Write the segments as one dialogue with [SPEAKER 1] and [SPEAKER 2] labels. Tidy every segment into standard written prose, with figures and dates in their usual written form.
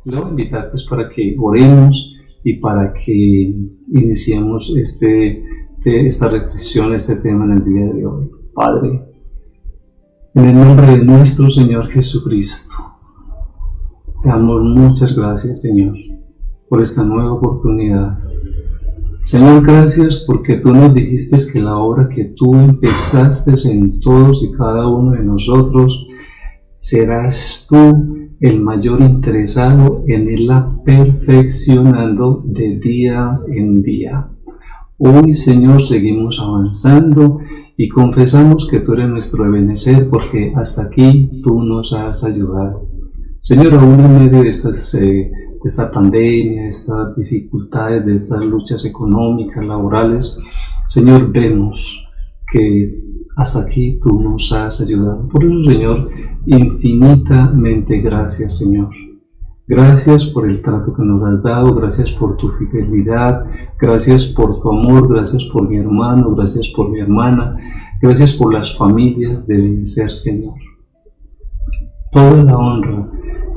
[SPEAKER 1] Le voy a invitar pues para que oremos y para que iniciemos esta reflexión, este tema en el día de hoy. Padre, en el nombre de nuestro Señor Jesucristo, te damos muchas gracias, Señor, por esta nueva oportunidad. Señor, gracias porque tú nos dijiste que la obra que tú empezaste en todos y cada uno de nosotros, serás tú el mayor interesado en irla perfeccionando de día en día. Hoy, Señor, seguimos avanzando y confesamos que tú eres nuestro ebenecer porque hasta aquí tú nos has ayudado. Señor, aún en medio de esta pandemia, de estas dificultades, de estas luchas económicas, laborales, Señor, vemos que hasta aquí tú nos has ayudado. Por eso, Señor, infinitamente gracias, Señor. Gracias por el trato que nos has dado, gracias por tu fidelidad, gracias por tu amor, gracias por mi hermano, gracias por mi hermana, gracias por las familias de Ebenecer, Señor. Toda la honra,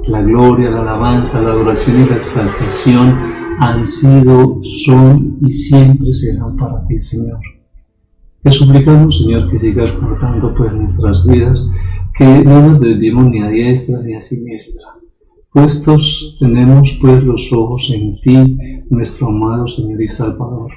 [SPEAKER 1] la gloria, la alabanza, la adoración y la exaltación han sido, son y siempre serán para ti, Señor. Te suplicamos, Señor, que sigas guardando por nuestras vidas, que no nos desviemos ni a diestra ni a siniestra. Puestos tenemos pues los ojos en ti, nuestro amado Señor y Salvador.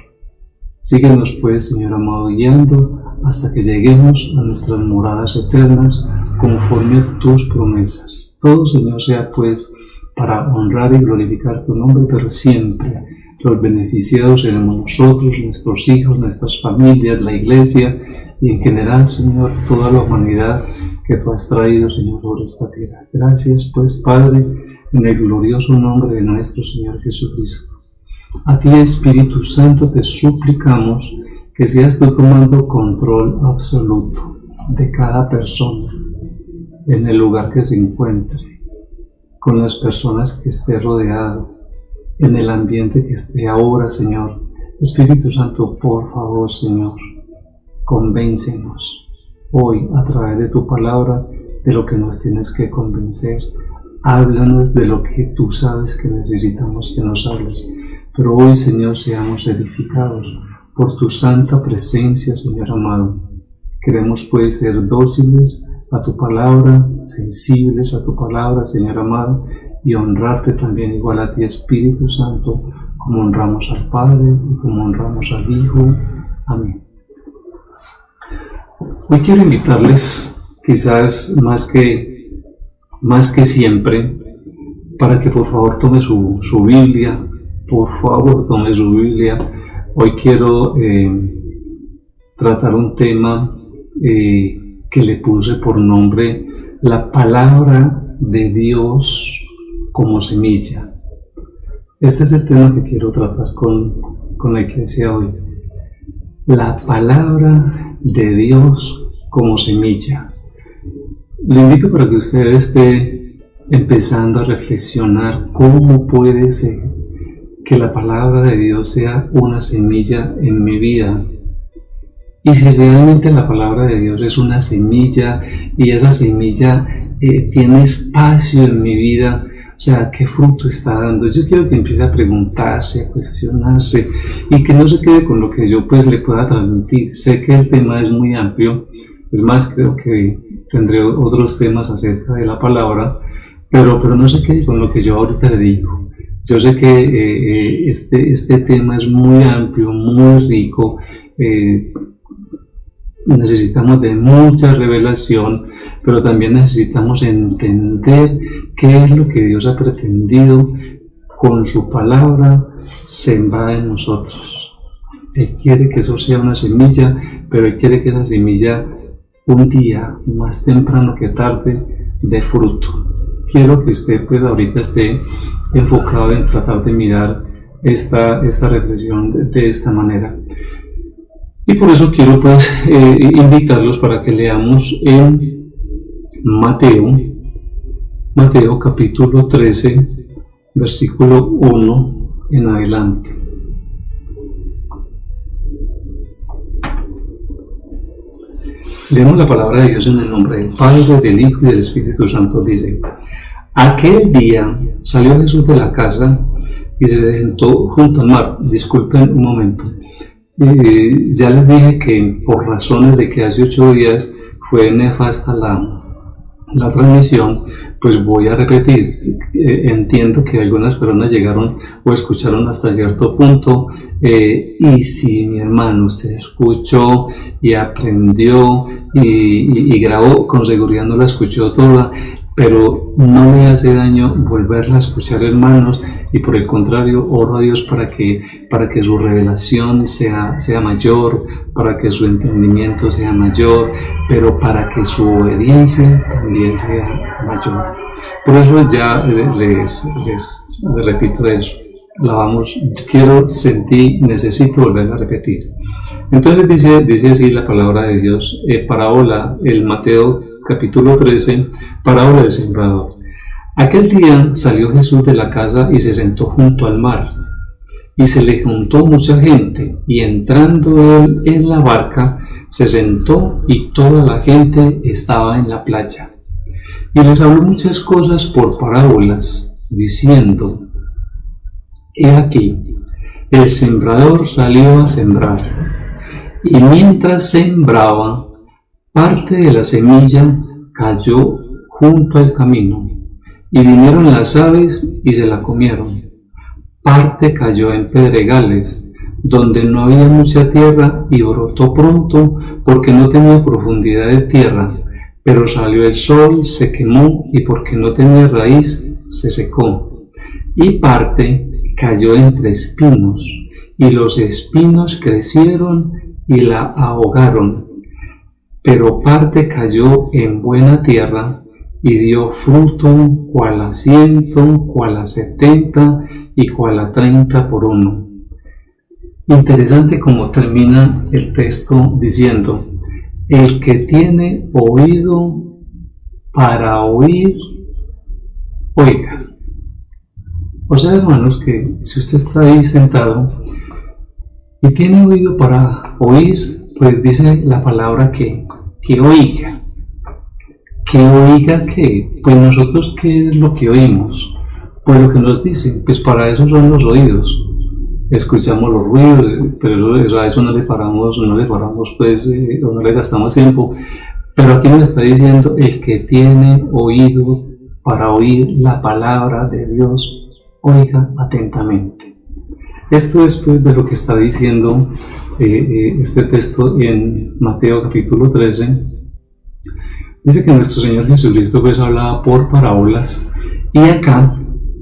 [SPEAKER 1] Síguenos pues, Señor amado, guiando hasta que lleguemos a nuestras moradas eternas conforme a tus promesas. Todo, Señor, sea pues para honrar y glorificar tu nombre, pero siempre los beneficiados seremos nosotros, nuestros hijos, nuestras familias, la iglesia y en general, Señor, toda la humanidad que tú has traído, Señor, sobre esta tierra. Gracias, pues, Padre, en el glorioso nombre de nuestro Señor Jesucristo. A ti, Espíritu Santo, te suplicamos que seas tú tomando control absoluto de cada persona, en el lugar que se encuentre, con las personas que esté rodeado, en el ambiente que esté ahora, Señor. Espíritu Santo, por favor, Señor, convéncenos hoy a través de tu palabra de lo que nos tienes que convencer. Háblanos de lo que tú sabes que necesitamos que nos hables. Pero hoy, Señor, seamos edificados por tu santa presencia, Señor amado. Queremos pues ser dóciles a tu palabra, sensibles a tu palabra, Señor amado, y honrarte también igual a ti, Espíritu Santo, como honramos al Padre y como honramos al Hijo. Amén. Hoy quiero invitarles, quizás más que siempre, para que por favor tome su Biblia, por favor tome su Biblia. Hoy quiero tratar un tema que le puse por nombre la palabra de Dios como semilla. Este es el tema que quiero tratar con la iglesia hoy. La palabra de Dios como semilla. Le invito para que usted esté empezando a reflexionar cómo puede ser que la palabra de Dios sea una semilla en mi vida. Y si realmente la palabra de Dios es una semilla y esa semilla tiene espacio en mi vida, o sea, ¿qué fruto está dando? Yo quiero que empiece a preguntarse, a cuestionarse y que no se quede con lo que yo pues le pueda transmitir. Sé que el tema es muy amplio, es más, creo que tendré otros temas acerca de la palabra, pero no se quede con lo que yo ahorita le digo. Yo sé que este tema es muy amplio, muy rico, necesitamos de mucha revelación, pero también necesitamos entender qué es lo que Dios ha pretendido con su palabra sembrar en nosotros. Él quiere que eso sea una semilla, pero Él quiere que esa semilla un día, más temprano que tarde, dé fruto. Quiero que usted pues ahorita esté enfocado en tratar de mirar esta reflexión de esta manera. Y por eso quiero pues invitarlos para que leamos en Mateo capítulo 13, versículo 1 en adelante. Leemos la palabra de Dios en el nombre del Padre, del Hijo y del Espíritu Santo. Dice: Aquel día salió Jesús de la casa y se sentó junto al mar. Disculpen un momento. Ya les dije que por razones de que hace 8 días fue nefasta la transmisión, pues voy a repetir. Entiendo que algunas personas llegaron o escucharon hasta cierto punto, y si mi hermano usted escuchó y aprendió y grabó, con seguridad no la escuchó toda, pero no le hace daño volverla a escuchar, hermanos, y por el contrario oro a Dios para que su revelación sea mayor, para que su entendimiento sea mayor, pero para que su obediencia también sea mayor. Por eso ya les repito eso. Quiero, sentí, necesito volver a repetir. Entonces dice así la palabra de Dios, parábola, el Mateo capítulo 13, parábola del sembrador. Aquel día salió Jesús de la casa y se sentó junto al mar, y se le juntó mucha gente, y entrando él en la barca, se sentó y toda la gente estaba en la playa. Y les habló muchas cosas por parábolas, diciendo: He aquí, el sembrador salió a sembrar, y mientras sembraba, parte de la semilla cayó junto al camino, y vinieron las aves y se la comieron. Parte cayó en pedregales, donde no había mucha tierra, y brotó pronto, porque no tenía profundidad de tierra. Pero salió el sol, se quemó, y porque no tenía raíz, se secó. Y parte cayó entre espinos, y los espinos crecieron y la ahogaron. Pero parte cayó en buena tierra, y dio fruto, cual a 100, cual a 70, y cual a 30 por uno. Interesante como termina el texto diciendo: el que tiene oído para oír, oiga. O sea, hermanos, que si usted está ahí sentado y tiene oído para oír, pues dice la palabra que oiga. Que oiga que, pues nosotros, ¿qué es lo que oímos? Pues lo que nos dicen, pues para eso son los oídos. Escuchamos los ruidos, pero a eso no le paramos pues, o no le gastamos tiempo. Pero aquí nos está diciendo: el que tiene oído para oír la palabra de Dios, oiga atentamente. Esto es pues de lo que está diciendo este texto en Mateo capítulo 13. Dice que nuestro Señor Jesucristo pues hablaba por parábolas, y acá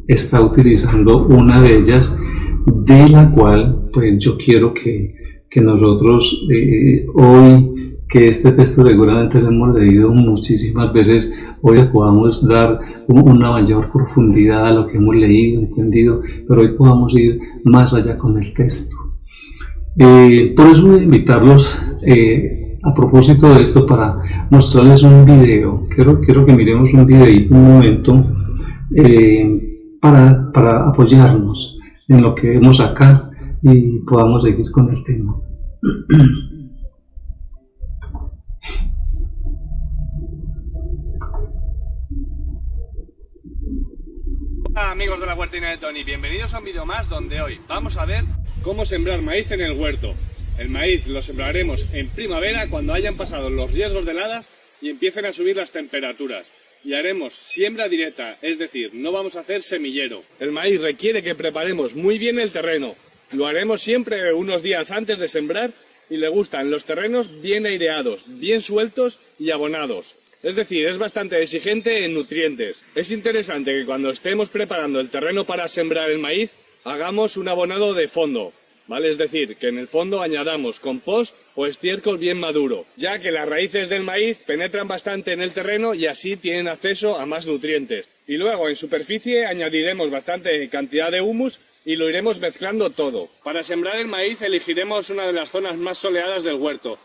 [SPEAKER 1] está utilizando una de ellas, de la cual pues yo quiero que nosotros hoy, que este texto seguramente lo hemos leído muchísimas veces, hoy podamos dar una mayor profundidad a lo que hemos leído, entendido, pero hoy podamos ir más allá con el texto. Por eso voy a invitarlos a propósito de esto para mostrarles un video. Quiero que miremos un videito un momento para apoyarnos en lo que vemos acá y podamos seguir con el tema.
[SPEAKER 2] Hola amigos de la Huertina de Tony, bienvenidos a un vídeo más donde hoy vamos a ver cómo sembrar maíz en el huerto. El maíz lo sembraremos en primavera, cuando hayan pasado los riesgos de heladas y empiecen a subir las temperaturas. Y haremos siembra directa, es decir, no vamos a hacer semillero. El maíz requiere que preparemos muy bien el terreno. Lo haremos siempre unos días antes de sembrar y le gustan los terrenos bien aireados, bien sueltos y abonados. Es decir, es bastante exigente en nutrientes. Es interesante que cuando estemos preparando el terreno para sembrar el maíz, hagamos un abonado de fondo, ¿vale? Es decir, que en el fondo añadamos compost o estiércol bien maduro, ya que las raíces del maíz penetran bastante en el terreno y así tienen acceso a más nutrientes. Y luego en superficie añadiremos bastante cantidad de humus y lo iremos mezclando todo. Para sembrar el maíz elegiremos una de las zonas más soleadas del huerto,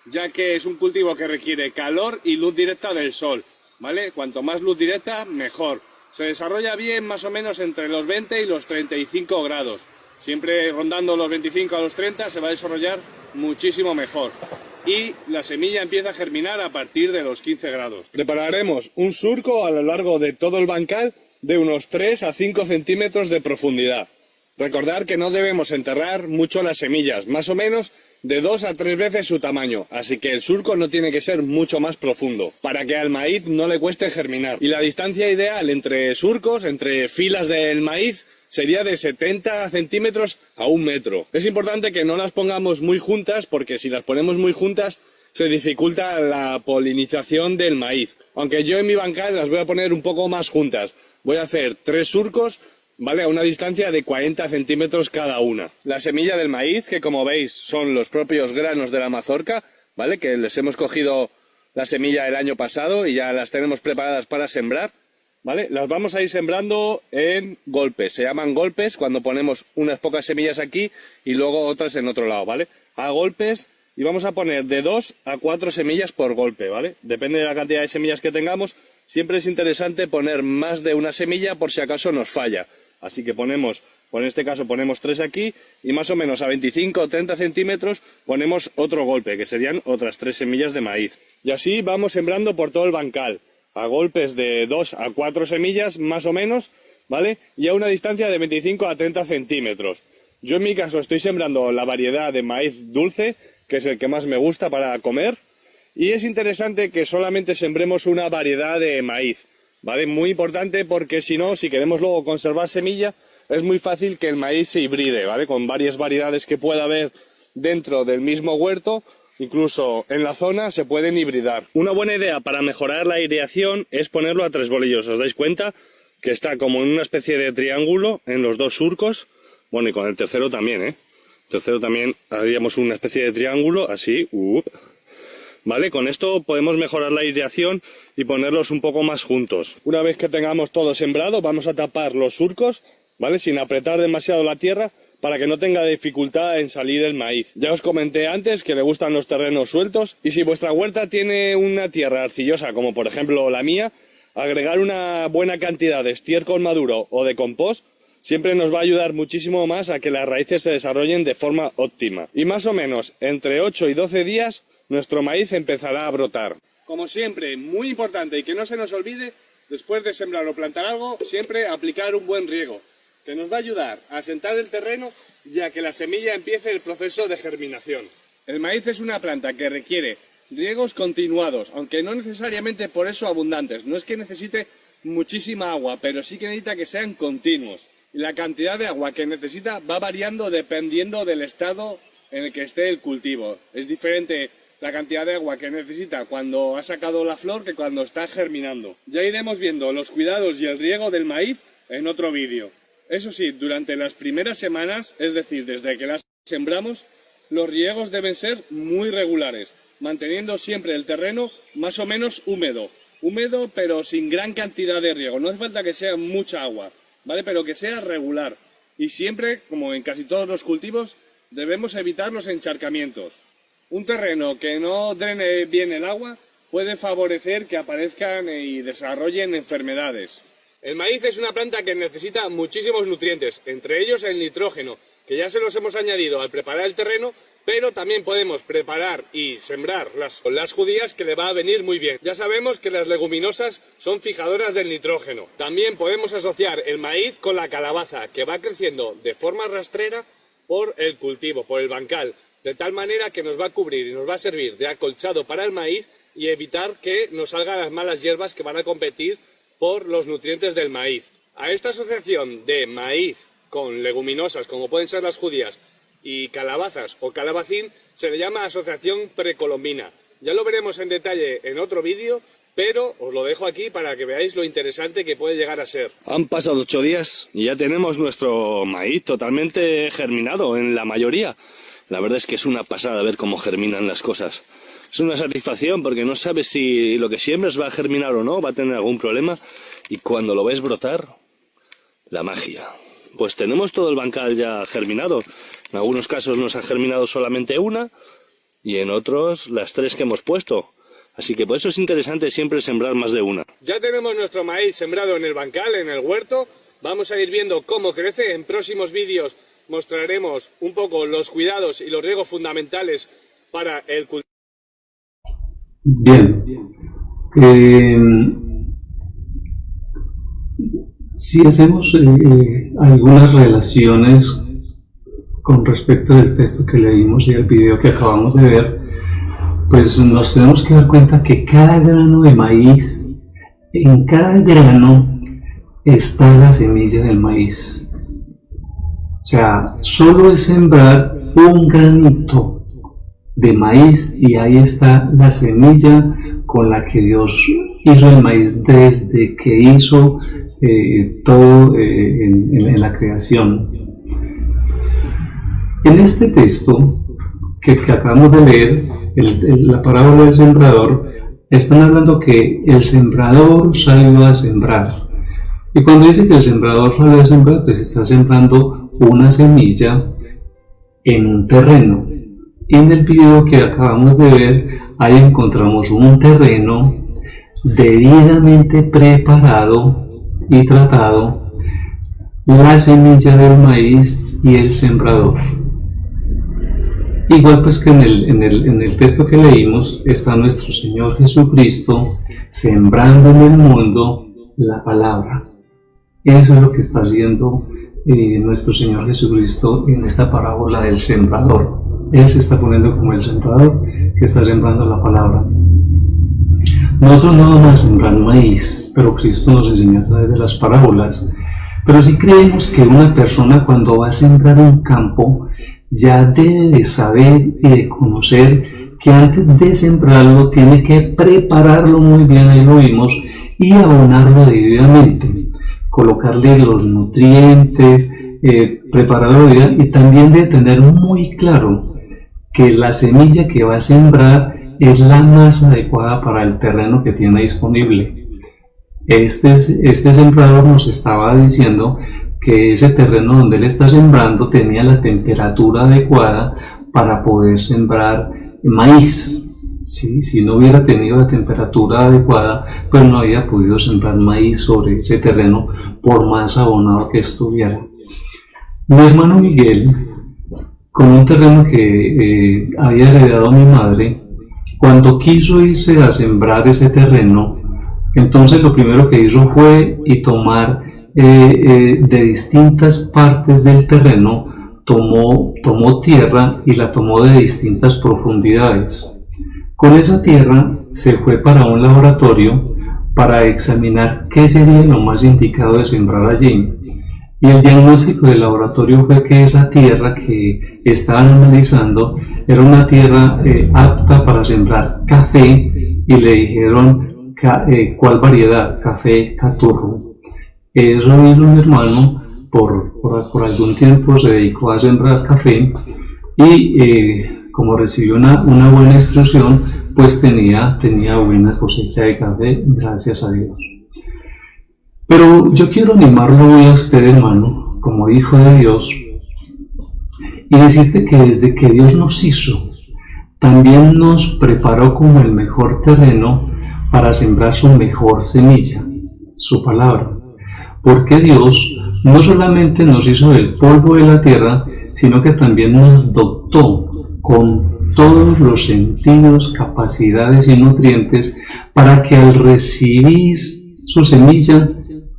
[SPEAKER 2] ya que es un cultivo que requiere calor y luz directa del sol, ¿vale? Cuanto más luz directa, mejor. Se desarrolla bien más o menos entre los 20 y los 35 grados. Siempre rondando los 25 a los 30 se va a desarrollar muchísimo mejor. y la semilla empieza a germinar a partir de los 15 grados. Prepararemos un surco a lo largo de todo el bancal de unos 3 a 5 centímetros de profundidad. Recordar que no debemos enterrar mucho las semillas, más o menos de 2 a 3 veces su tamaño, así que el surco no tiene que ser mucho más profundo, para que al maíz no le cueste germinar. Y la distancia ideal entre surcos, entre filas del maíz, sería de 70 centímetros a 1 metro. Es importante que no las pongamos muy juntas, porque si las ponemos muy juntas se dificulta la polinización del maíz. Aunque yo en mi bancal las voy a poner un poco más juntas. Voy a hacer 3 surcos, ¿vale? A una distancia de 40 centímetros cada una. La semilla del maíz, que como veis son los propios granos de la mazorca, ¿vale? Que les hemos cogido la semilla el año pasado y ya las tenemos preparadas para sembrar, ¿vale? Las vamos a ir sembrando en golpes. Se llaman golpes cuando ponemos unas pocas semillas aquí y luego otras en otro lado, ¿vale? A golpes, y vamos a poner de 2 a 4 semillas por golpe, ¿vale? Depende de la cantidad de semillas que tengamos. Siempre es interesante poner más de una semilla por si acaso nos falla. Así que ponemos, en este caso ponemos 3 aquí y más o menos a 25 o 30 centímetros ponemos otro golpe, que serían otras 3 semillas de maíz. Y así vamos sembrando por todo el bancal, a golpes de 2 a 4 semillas más o menos, ¿vale? Y a una distancia de 25 a 30 centímetros. Yo en mi caso estoy sembrando la variedad de maíz dulce, que es el que más me gusta para comer, y es interesante que solamente sembremos una variedad de maíz, ¿vale? Muy importante porque si no, si queremos luego conservar semilla, es muy fácil que el maíz se hibride, ¿vale? Con varias variedades que pueda haber dentro del mismo huerto, incluso en la zona se pueden hibridar. Una buena idea para mejorar la aireación es ponerlo a 3 bolillos. ¿Os dais cuenta? Que está como en una especie de triángulo en los 2 surcos. Bueno, y con el tercero también, ¿eh? El tercero también haríamos una especie de triángulo, así, ¿vale? Con esto podemos mejorar la aireación y ponerlos un poco más juntos. Una vez que tengamos todo sembrado, vamos a tapar los surcos, ¿vale? Sin apretar demasiado la tierra, para que no tenga dificultad en salir el maíz. Ya os comenté antes que le gustan los terrenos sueltos, y si vuestra huerta tiene una tierra arcillosa, como por ejemplo la mía, agregar una buena cantidad de estiércol maduro o de compost siempre nos va a ayudar muchísimo más a que las raíces se desarrollen de forma óptima. Y más o menos entre 8 y 12 días nuestro maíz empezará a brotar. Como siempre, muy importante y que no se nos olvide, después de sembrar o plantar algo, siempre aplicar un buen riego, que nos va a ayudar a asentar el terreno y a que la semilla empiece el proceso de germinación. El maíz es una planta que requiere riegos continuados, aunque no necesariamente por eso abundantes. No es que necesite muchísima agua, pero sí que necesita que sean continuos. Y la cantidad de agua que necesita va variando dependiendo del estado en el que esté el cultivo. Es diferente la cantidad de agua que necesita cuando ha sacado la flor que cuando está germinando. Ya iremos viendo los cuidados y el riego del maíz en otro vídeo. Eso sí, durante las primeras semanas, es decir, desde que las sembramos, los riegos deben ser muy regulares, manteniendo siempre el terreno más o menos húmedo. Húmedo pero sin gran cantidad de riego, no hace falta que sea mucha agua, ¿vale? Pero que sea regular. Y siempre, como en casi todos los cultivos, debemos evitar los encharcamientos. Un terreno que no drene bien el agua puede favorecer que aparezcan y desarrollen enfermedades. El maíz es una planta que necesita muchísimos nutrientes, entre ellos el nitrógeno, que ya se los hemos añadido al preparar el terreno, pero también podemos preparar y sembrar las judías, que le va a venir muy bien. Ya sabemos que las leguminosas son fijadoras del nitrógeno. También podemos asociar el maíz con la calabaza, que va creciendo de forma rastrera por el cultivo, por el bancal, de tal manera que nos va a cubrir y nos va a servir de acolchado para el maíz y evitar que nos salgan las malas hierbas que van a competir por los nutrientes del maíz. A esta asociación de maíz con leguminosas, como pueden ser las judías, y calabazas o calabacín, se le llama asociación precolombina. Ya lo veremos en detalle en otro vídeo, pero os lo dejo aquí para que veáis lo interesante que puede llegar a ser. Han pasado 8 días y ya tenemos nuestro maíz totalmente germinado en la mayoría. La verdad es que es una pasada ver cómo germinan las cosas. Es una satisfacción porque no sabes si lo que siembras va a germinar o no, va a tener algún problema, y cuando lo ves brotar, la magia. Pues tenemos todo el bancal ya germinado. En algunos casos nos ha germinado solamente una y en otros las 3 que hemos puesto. Así que por eso es interesante siempre sembrar más de una. Ya tenemos nuestro maíz sembrado en el bancal, en el huerto. Vamos a ir viendo cómo crece. En próximos vídeos mostraremos un poco los cuidados y los riegos fundamentales para el cultivo.
[SPEAKER 1] Bien. Si hacemos algunas relaciones con respecto del texto que leímos y el video que acabamos de ver, pues nos tenemos que dar cuenta que cada grano de maíz, en cada grano está la semilla del maíz. O sea, solo es sembrar un granito de maíz y ahí está la semilla con la que Dios hizo el maíz desde que hizo todo en la creación. En este texto que acabamos de leer, la parábola del sembrador, están hablando que el sembrador salió a sembrar. Y cuando dice que el sembrador salió a sembrar, pues está sembrando una semilla en un terreno. En el video que acabamos de ver, ahí encontramos un terreno debidamente preparado y tratado, la semilla del maíz y el sembrador. Igual pues que en el texto que leímos está nuestro Señor Jesucristo sembrando en el mundo la palabra. Eso es lo que está haciendo nuestro Señor Jesucristo en esta parábola del sembrador. Él se está poniendo como el sembrador que está sembrando la palabra. Nosotros no vamos a sembrar maíz, pero Cristo nos enseñó a través de las parábolas. Pero sí creemos que una persona cuando va a sembrar un campo ya debe de saber y de conocer que antes de sembrarlo tiene que prepararlo muy bien, ahí lo vimos, y abonarlo debidamente, colocarle los nutrientes, prepararlo bien, y también de tener muy claro que la semilla que va a sembrar es la más adecuada para el terreno que tiene disponible. Este sembrador nos estaba diciendo que ese terreno donde él está sembrando tenía la temperatura adecuada para poder sembrar maíz. ¿Sí? Si no hubiera tenido la temperatura adecuada, pues no había podido sembrar maíz sobre ese terreno por más abonado que estuviera. Mi hermano Miguel, con un terreno que había heredado mi madre, cuando quiso irse a sembrar ese terreno, entonces lo primero que hizo fue tomar de distintas partes del terreno, tomó tierra y la tomó de distintas profundidades. Con esa tierra se fue para un laboratorio para examinar qué sería lo más indicado de sembrar allí. Y el diagnóstico del laboratorio fue que esa tierra que estaban analizando era una tierra apta para sembrar café, y le dijeron cuál variedad, café caturro. Eso hizo mi hermano, por algún tiempo se dedicó a sembrar café y como recibió una buena instrucción, pues tenía buena cosecha de café, gracias a Dios. Pero yo quiero animarlo hoy a usted, hermano, como hijo de Dios, y decirte que desde que Dios nos hizo, también nos preparó como el mejor terreno para sembrar su mejor semilla, su palabra. Porque Dios no solamente nos hizo del polvo de la tierra, sino que también nos dotó con todos los sentidos, capacidades y nutrientes para que al recibir su semilla,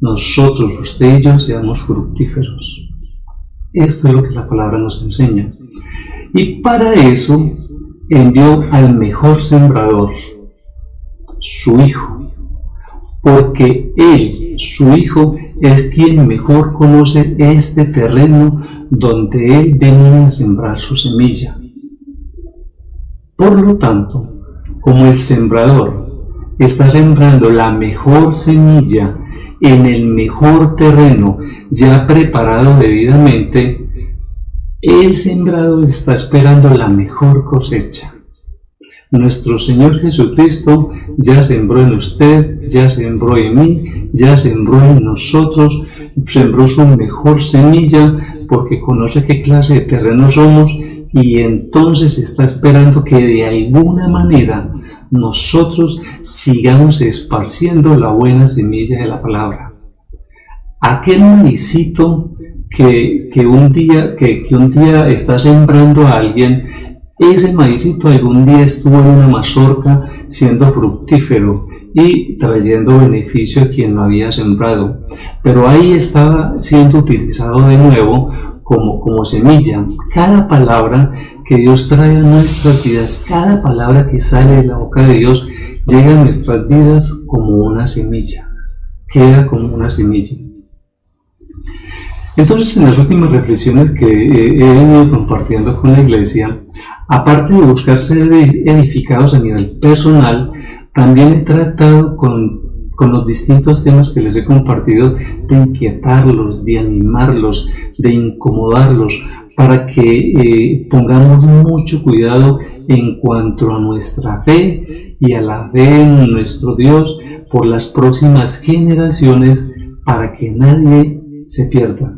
[SPEAKER 1] nosotros, usted y yo, seamos fructíferos. Esto es lo que la palabra nos enseña. Y para eso envió al mejor sembrador, su Hijo, porque Él, su Hijo, es quien mejor conoce este terreno donde Él venía a sembrar su semilla. Por lo tanto, como el sembrador está sembrando la mejor semilla en el mejor terreno ya preparado debidamente, el sembrador está esperando la mejor cosecha. Nuestro Señor Jesucristo ya sembró en usted, ya sembró en mí, ya sembró en nosotros, sembró su mejor semilla porque conoce qué clase de terreno somos, y entonces está esperando que de alguna manera nosotros sigamos esparciendo la buena semilla de la palabra. Aquel maicito que un día está sembrando a alguien, ese maicito algún día estuvo en una mazorca, siendo fructífero y trayendo beneficio a quien lo había sembrado. Pero ahí estaba siendo utilizado de nuevo como semilla. Cada palabra que Dios trae a nuestras vidas, cada palabra que sale de la boca de Dios, llega a nuestras vidas como una semilla, queda como una semilla. Entonces, en las últimas reflexiones que he venido compartiendo con la iglesia, aparte de buscar ser edificados a nivel personal, también he tratado con los distintos temas que les he compartido de inquietarlos, de animarlos, de incomodarlos, para que pongamos mucho cuidado en cuanto a nuestra fe y a la fe en nuestro Dios por las próximas generaciones, para que nadie se pierda.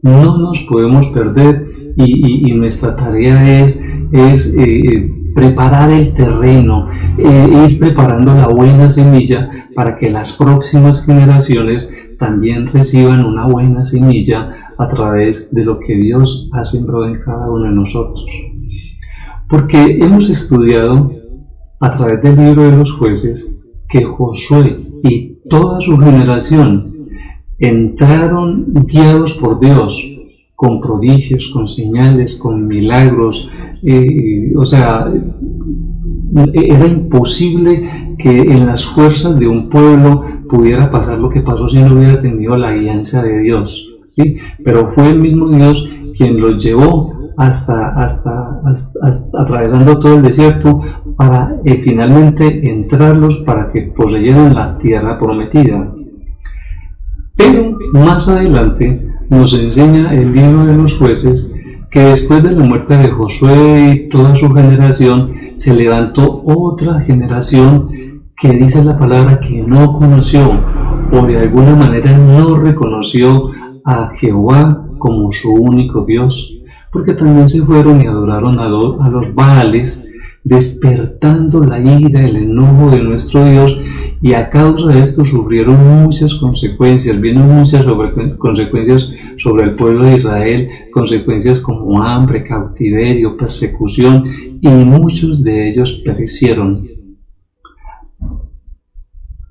[SPEAKER 1] No nos podemos perder y nuestra tarea es preparar el terreno, ir preparando la buena semilla para que las próximas generaciones también reciban una buena semilla a través de lo que Dios ha sembrado en cada uno de nosotros. Porque hemos estudiado a través del libro de los jueces que Josué y toda su generación entraron guiados por Dios, con prodigios, con señales, con milagros. Era imposible que en las fuerzas de un pueblo pudiera pasar lo que pasó si no hubiera tenido la guianza de Dios, ¿sí? Pero fue el mismo Dios quien los llevó hasta atravesando todo el desierto para finalmente entrarlos para que poseyeran la tierra prometida. Pero más adelante nos enseña el libro de los jueces que después de la muerte de Josué y toda su generación, se levantó otra generación que dice la palabra que no conoció o de alguna manera no reconoció a Jehová como su único Dios, porque también se fueron y adoraron a los Baales, despertando la ira, el enojo de nuestro Dios, y a causa de esto sufrieron muchas consecuencias, vieron muchas consecuencias sobre el pueblo de Israel, consecuencias como hambre, cautiverio, persecución, y muchos de ellos perecieron.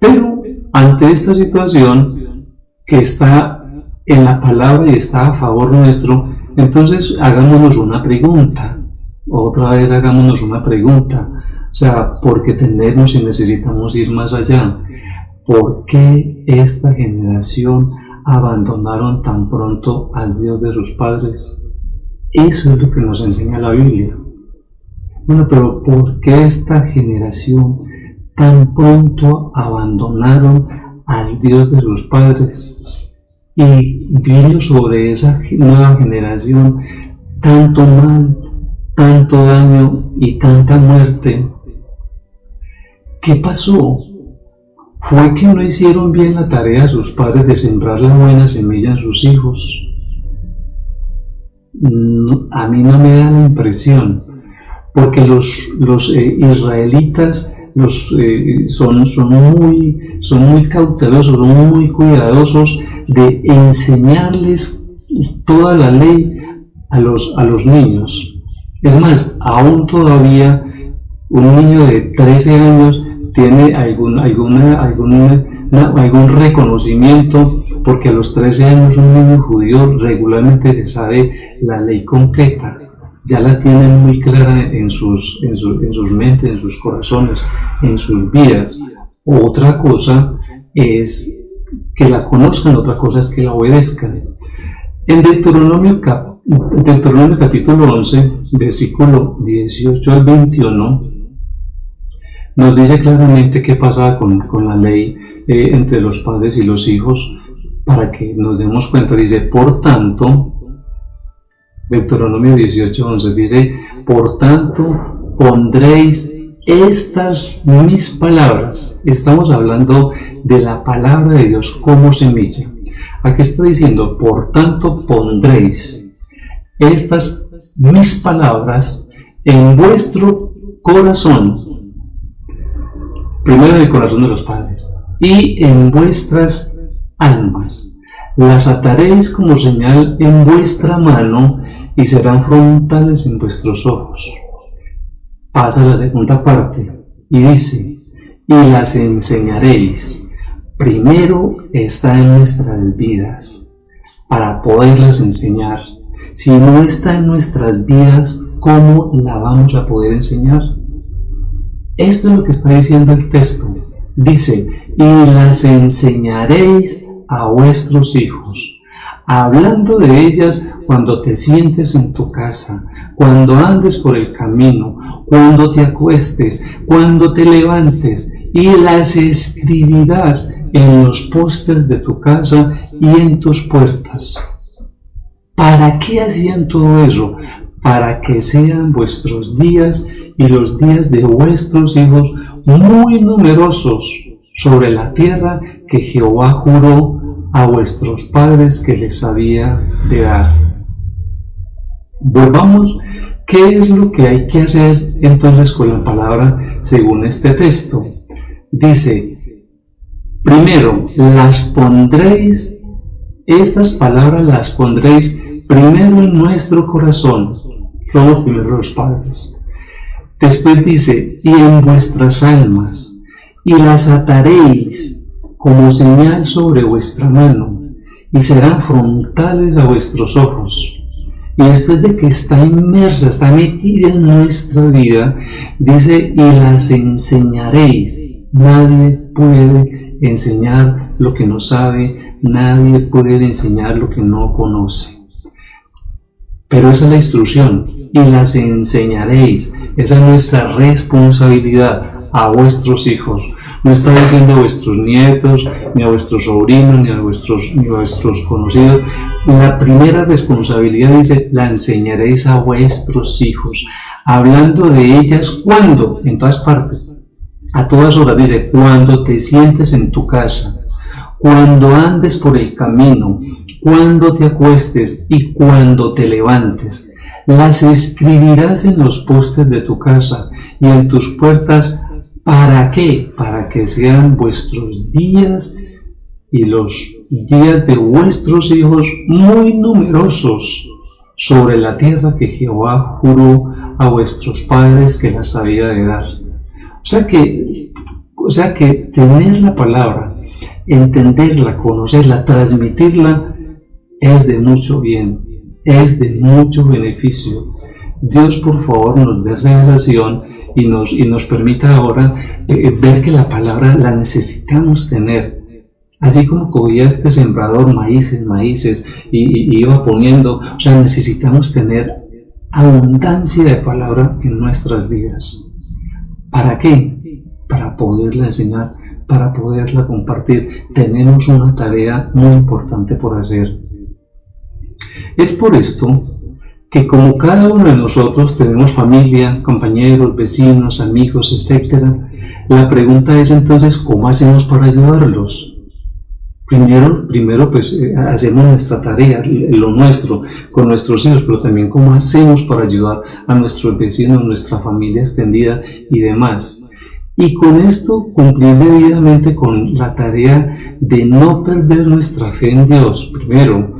[SPEAKER 1] Pero ante esta situación que está en la palabra y está a favor nuestro, entonces hagámonos una pregunta. Otra vez hagámonos una pregunta, o sea, ¿por qué tenemos y necesitamos ir más allá? ¿Por qué esta generación abandonaron tan pronto al Dios de sus padres? Eso es lo que nos enseña la Biblia. Bueno, pero ¿por qué esta generación tan pronto abandonaron al Dios de sus padres? Y vino sobre esa nueva generación tanto mal, tanto daño y tanta muerte. ¿Qué pasó? ¿Fue que no hicieron bien la tarea a sus padres de sembrar la buena semilla en sus hijos? A mí no me da la impresión, porque los israelitas son muy cautelosos, son muy cuidadosos de enseñarles toda la ley a los niños. Es más, aún todavía un niño de 13 años tiene algún reconocimiento, porque a los 13 años un niño judío regularmente se sabe la ley completa, ya la tienen muy clara en sus mentes, en sus corazones, en sus vidas. Otra cosa es que la conozcan, otra cosa es que la obedezcan. En Deuteronomio capítulo 11, versículo 18 al 21, nos dice claramente qué pasaba con la ley entre los padres y los hijos, para que nos demos cuenta. Dice, por tanto, Deuteronomio 18:11 dice, por tanto pondréis estas mis palabras. Estamos hablando de la palabra de Dios como semilla. Aquí está diciendo, por tanto pondréis estas mis palabras en vuestro corazón, primero en el corazón de los padres, y en vuestras almas. Las ataréis como señal en vuestra mano y serán frontales en vuestros ojos. Pasa la segunda parte. Y dice, y las enseñaréis. Primero está en nuestras vidas para poderlas enseñar. Si no está en nuestras vidas, ¿cómo la vamos a poder enseñar? Esto es lo que está diciendo el texto. Dice, y las enseñaréis a vuestros hijos. Hablando de ellas cuando te sientes en tu casa, cuando andes por el camino, cuando te acuestes, cuando te levantes, y las escribirás en los postes de tu casa y en tus puertas. ¿Para qué hacían todo eso? Para que sean vuestros días y los días de vuestros hijos muy numerosos sobre la tierra que Jehová juró a vuestros padres que les había de dar. Volvamos, ¿qué es lo que hay que hacer entonces con la palabra según este texto? Dice, primero, las pondréis, estas palabras las pondréis primero en nuestro corazón. Somos primero los padres. Después dice, y en vuestras almas, y las ataréis como señal sobre vuestra mano, y serán frontales a vuestros ojos. Y después de que está inmersa, está metida en nuestra vida, dice, y las enseñaréis. Nadie puede enseñar lo que no sabe, nadie puede enseñar lo que no conoce. Pero esa es la instrucción, y las enseñaréis. Esa es nuestra responsabilidad a vuestros hijos. No está diciendo a vuestros nietos, ni a vuestros sobrinos, ni a vuestros conocidos. La primera responsabilidad dice, la enseñaréis a vuestros hijos. Hablando de ellas, ¿cuándo? En todas partes. A todas horas dice, cuando te sientes en tu casa, cuando andes por el camino, cuando te acuestes y cuando te levantes. Las escribirás en los postes de tu casa y en tus puertas. ¿Para qué? Para que sean vuestros días y los días de vuestros hijos muy numerosos sobre la tierra que Jehová juró a vuestros padres que las había de dar. O sea que tener la palabra, entenderla, conocerla, transmitirla, es de mucho bien, es de mucho beneficio. Dios, por favor, nos dé revelación y nos permita ahora ver que la palabra la necesitamos tener. Así como cogía este sembrador maíces y iba poniendo, o sea, necesitamos tener abundancia de palabra en nuestras vidas. ¿Para qué? Para poderla enseñar, para poderla compartir. Tenemos una tarea muy importante por hacer. Es por esto que como cada uno de nosotros tenemos familia, compañeros, vecinos, amigos, etc., la pregunta es entonces, ¿cómo hacemos para ayudarlos? Primero pues hacemos nuestra tarea, lo nuestro, con nuestros hijos, pero también cómo hacemos para ayudar a nuestros vecinos, nuestra familia extendida y demás. Y con esto cumplir debidamente con la tarea de no perder nuestra fe en Dios. Primero,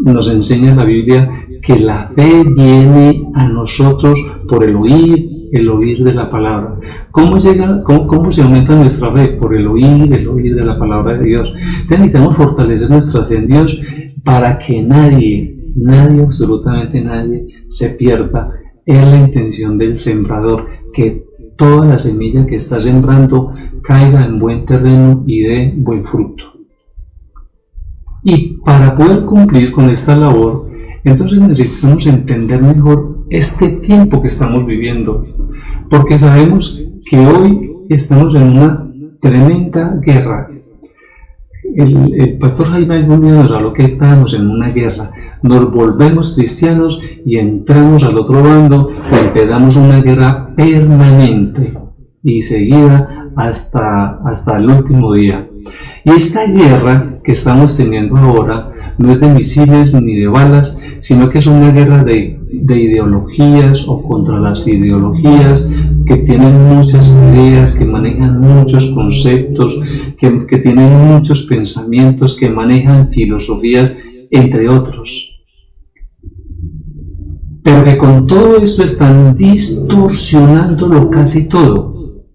[SPEAKER 1] nos enseña la Biblia que la fe viene a nosotros por el oír de la palabra. ¿Cómo se aumenta nuestra fe? Por el oír de la palabra de Dios. Entonces necesitamos fortalecer nuestra fe en Dios para que nadie, absolutamente nadie, se pierda. Es la intención del sembrador, que toda la semilla que está sembrando caiga en buen terreno y dé buen fruto. Y para poder cumplir con esta labor, entonces necesitamos entender mejor este tiempo que estamos viviendo, porque sabemos que hoy estamos en una tremenda guerra. El pastor Jaime algún día nos habló que estábamos en una guerra, nos volvemos cristianos y entramos al otro bando y empezamos una guerra permanente y seguida hasta el último día. Y esta guerra que estamos teniendo ahora no es de misiles ni de balas, sino que es una guerra de ideologías o contra las ideologías que tienen muchas ideas, que manejan muchos conceptos, que tienen muchos pensamientos, que manejan filosofías, entre otros. pero que con todo esto están distorsionándolo casi todo,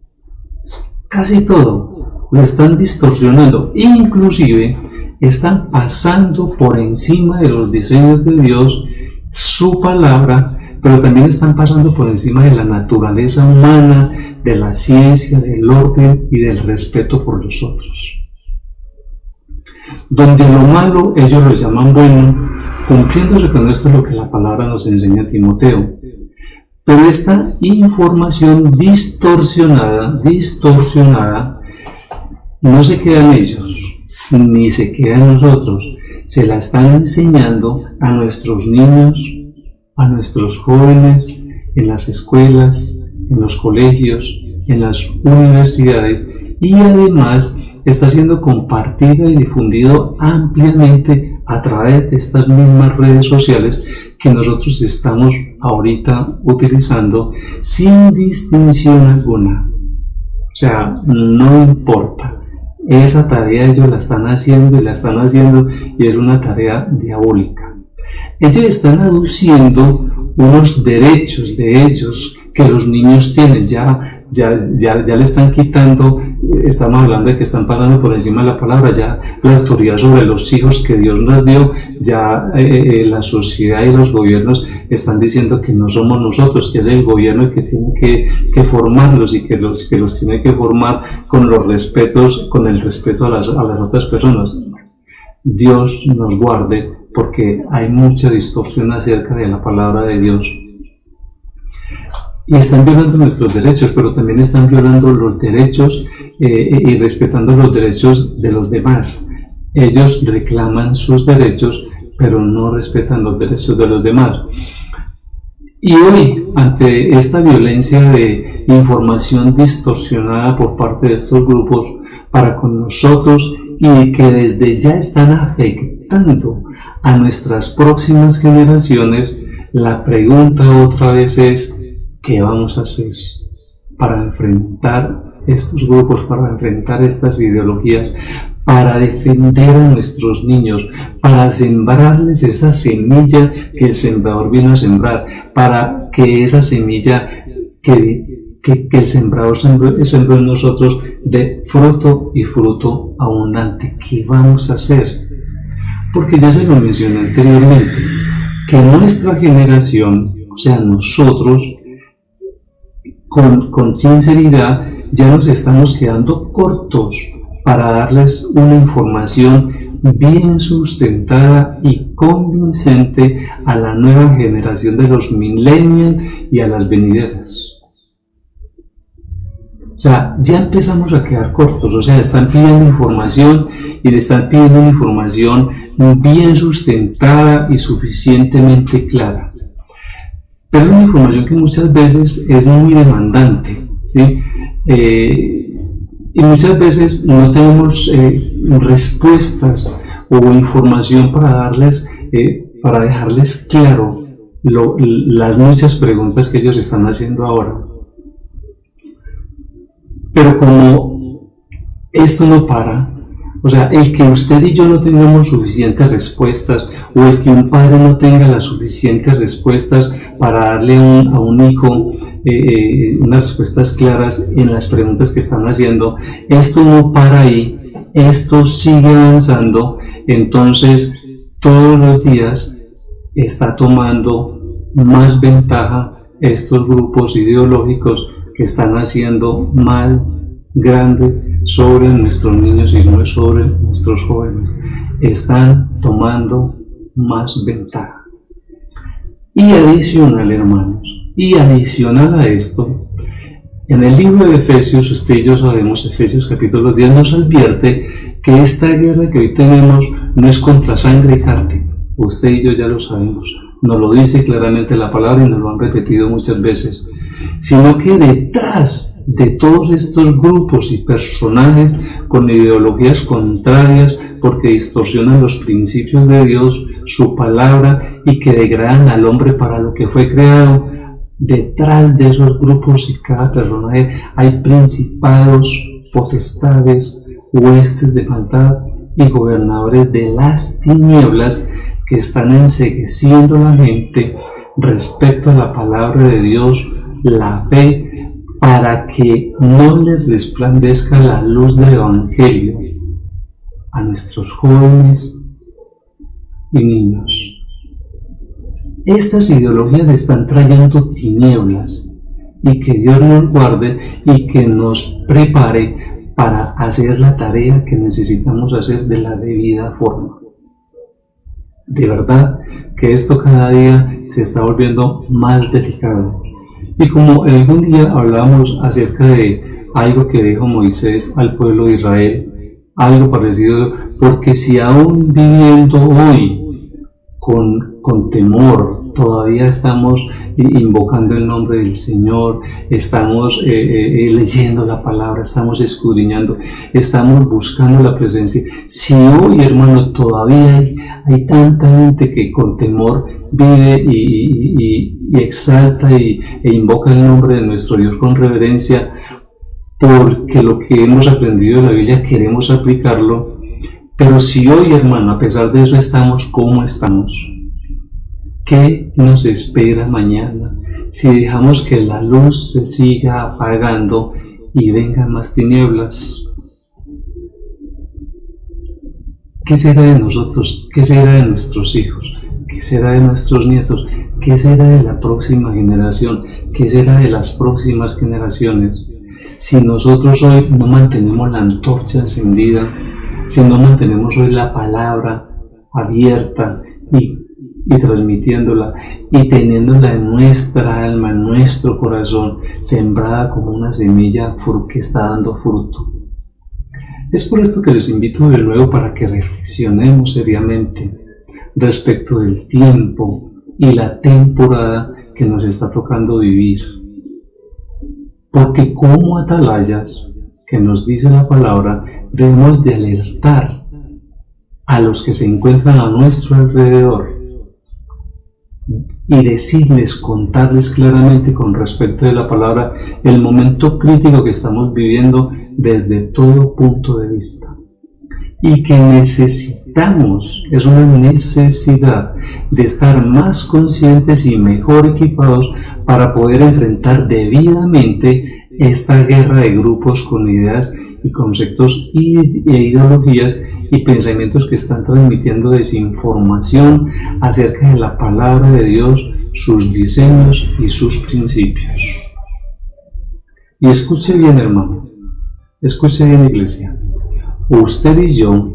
[SPEAKER 1] lo están distorsionando, inclusive están pasando por encima de los diseños de Dios, su palabra, pero también están pasando por encima de la naturaleza humana, de la ciencia, del orden y del respeto por los otros. Donde lo malo ellos lo llaman bueno, cumpliéndose con esto lo que la palabra nos enseña a Timoteo. Pero esta información distorsionada, no se queda en ellos, ni se queda en nosotros. Se la están enseñando a nuestros niños, a nuestros jóvenes, en las escuelas, en los colegios, en las universidades, y además está siendo compartida y difundido ampliamente a través de estas mismas redes sociales que nosotros estamos ahorita utilizando sin distinción alguna. O sea, no importa. Esa tarea ellos la están haciendo y es una tarea diabólica. Ellos están aduciendo unos derechos de ellos que los niños tienen, ya le están quitando, estamos hablando de que están parando por encima de la palabra, ya la autoridad sobre los hijos que Dios nos dio, ya la sociedad y los gobiernos están diciendo que no somos nosotros, que es el gobierno el que tiene que formarlos y que los tiene que formar con el respeto a las otras personas. Dios nos guarde, porque hay mucha distorsión acerca de la palabra de Dios. Y están violando nuestros derechos, pero también están violando los derechos y respetando los derechos de los demás. Ellos reclaman sus derechos, pero no respetan los derechos de los demás. Y hoy, ante esta violencia de información distorsionada por parte de estos grupos para con nosotros, y que desde ya están afectando a nuestras próximas generaciones, la pregunta otra vez es: ¿qué vamos a hacer para enfrentar estos grupos, para enfrentar estas ideologías, para defender a nuestros niños, para sembrarles esa semilla que el sembrador vino a sembrar, para que esa semilla que el sembrador sembró en nosotros dé fruto y fruto abundante? ¿Qué vamos a hacer? Porque ya se lo mencioné anteriormente, que nuestra generación, o sea, nosotros, con sinceridad, ya nos estamos quedando cortos para darles una información bien sustentada y convincente a la nueva generación de los millennials y a las venideras. O sea, ya empezamos a quedar cortos, o sea, están pidiendo información y le están pidiendo una información bien sustentada y suficientemente clara. Pero una información que muchas veces es muy demandante, ¿sí? Y muchas veces no tenemos respuestas o información para darles, para dejarles claro las muchas preguntas que ellos están haciendo ahora. Pero como esto no para, o sea, el que usted y yo no tengamos suficientes respuestas, o el que un padre no tenga las suficientes respuestas para darle a un hijo unas respuestas claras en las preguntas que están haciendo, esto no para ahí, esto sigue avanzando. Entonces todos los días está tomando más ventaja estos grupos ideológicos que están haciendo mal grande sobre nuestros niños y no sobre nuestros jóvenes. Están tomando más ventaja. Y adicional, hermanos, y adicional a esto, en el libro de Efesios, usted y yo sabemos, Efesios capítulo 10 nos advierte que esta guerra que hoy tenemos no es contra sangre y carne. Usted y yo ya lo sabemos, nos lo dice claramente la palabra y nos lo han repetido muchas veces, sino que detrás de todos estos grupos y personajes con ideologías contrarias, porque distorsionan los principios de Dios, su palabra, y que degradan al hombre para lo que fue creado, detrás de esos grupos y cada personaje hay principados, potestades, huestes de maldad y gobernadores de las tinieblas que están encegueciendo a la gente, respecto a la palabra de Dios, la fe, para que no les resplandezca la luz del Evangelio a nuestros jóvenes y niños. Estas ideologías están trayendo tinieblas, y que Dios nos guarde y que nos prepare para hacer la tarea que necesitamos hacer de la debida forma. De verdad que esto cada día se está volviendo más delicado. Y como algún día hablábamos acerca de algo que dijo Moisés al pueblo de Israel, algo parecido, porque si aún viviendo hoy con temor, todavía estamos invocando el nombre del Señor, estamos leyendo la palabra, estamos escudriñando, estamos buscando la presencia. Si hoy, hermano, todavía hay tanta gente que con temor vive y exalta e invoca el nombre de nuestro Dios con reverencia, porque lo que hemos aprendido de la Biblia queremos aplicarlo, pero si hoy, hermano, a pesar de eso estamos como estamos, ¿qué nos espera mañana si dejamos que la luz se siga apagando y vengan más tinieblas? ¿Qué será de nosotros? ¿Qué será de nuestros hijos? ¿Qué será de nuestros nietos? ¿Qué será de la próxima generación? ¿Qué será de las próximas generaciones? Si nosotros hoy no mantenemos la antorcha encendida, si no mantenemos hoy la palabra abierta y transmitiéndola y teniéndola en nuestra alma, en nuestro corazón, sembrada como una semilla que está dando fruto. Es por esto que les invito de nuevo para que reflexionemos seriamente respecto del tiempo y la temporada que nos está tocando vivir. Porque como atalayas, que nos dice la palabra, debemos de alertar a los que se encuentran a nuestro alrededor y decirles, contarles claramente con respecto de la palabra el momento crítico que estamos viviendo desde todo punto de vista, y que necesitamos, es una necesidad de estar más conscientes y mejor equipados para poder enfrentar debidamente esta guerra de grupos con ideas y conceptos e ideologías y pensamientos que están transmitiendo desinformación acerca de la palabra de Dios, sus diseños y sus principios. Y escuche bien, hermano, escuche bien, iglesia, usted y yo,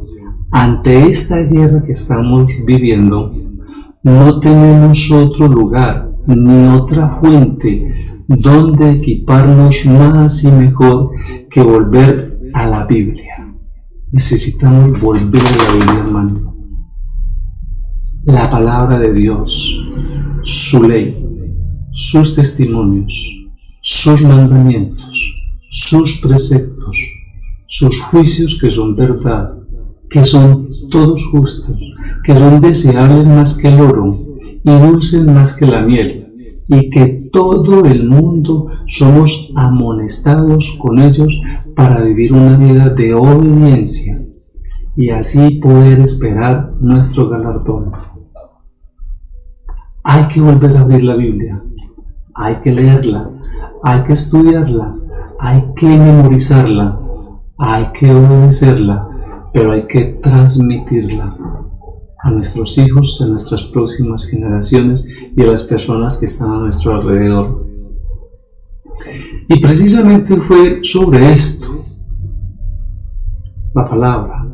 [SPEAKER 1] ante esta guerra que estamos viviendo, no tenemos otro lugar ni otra fuente donde equiparnos más y mejor que volver a la Biblia. Necesitamos volver a la Biblia, hermano. La palabra de Dios, su ley, sus testimonios, sus mandamientos, sus preceptos, sus juicios que son verdad, que son todos justos, que son deseables más que el oro y dulces más que la miel, y que todo el mundo somos amonestados con ellos para vivir una vida de obediencia y así poder esperar nuestro galardón. Hay que volver a abrir la Biblia, hay que leerla, hay que estudiarla, hay que memorizarla, hay que obedecerla, pero hay que transmitirla a nuestros hijos, a nuestras próximas generaciones y a las personas que están a nuestro alrededor. Y precisamente fue sobre esto, la palabra,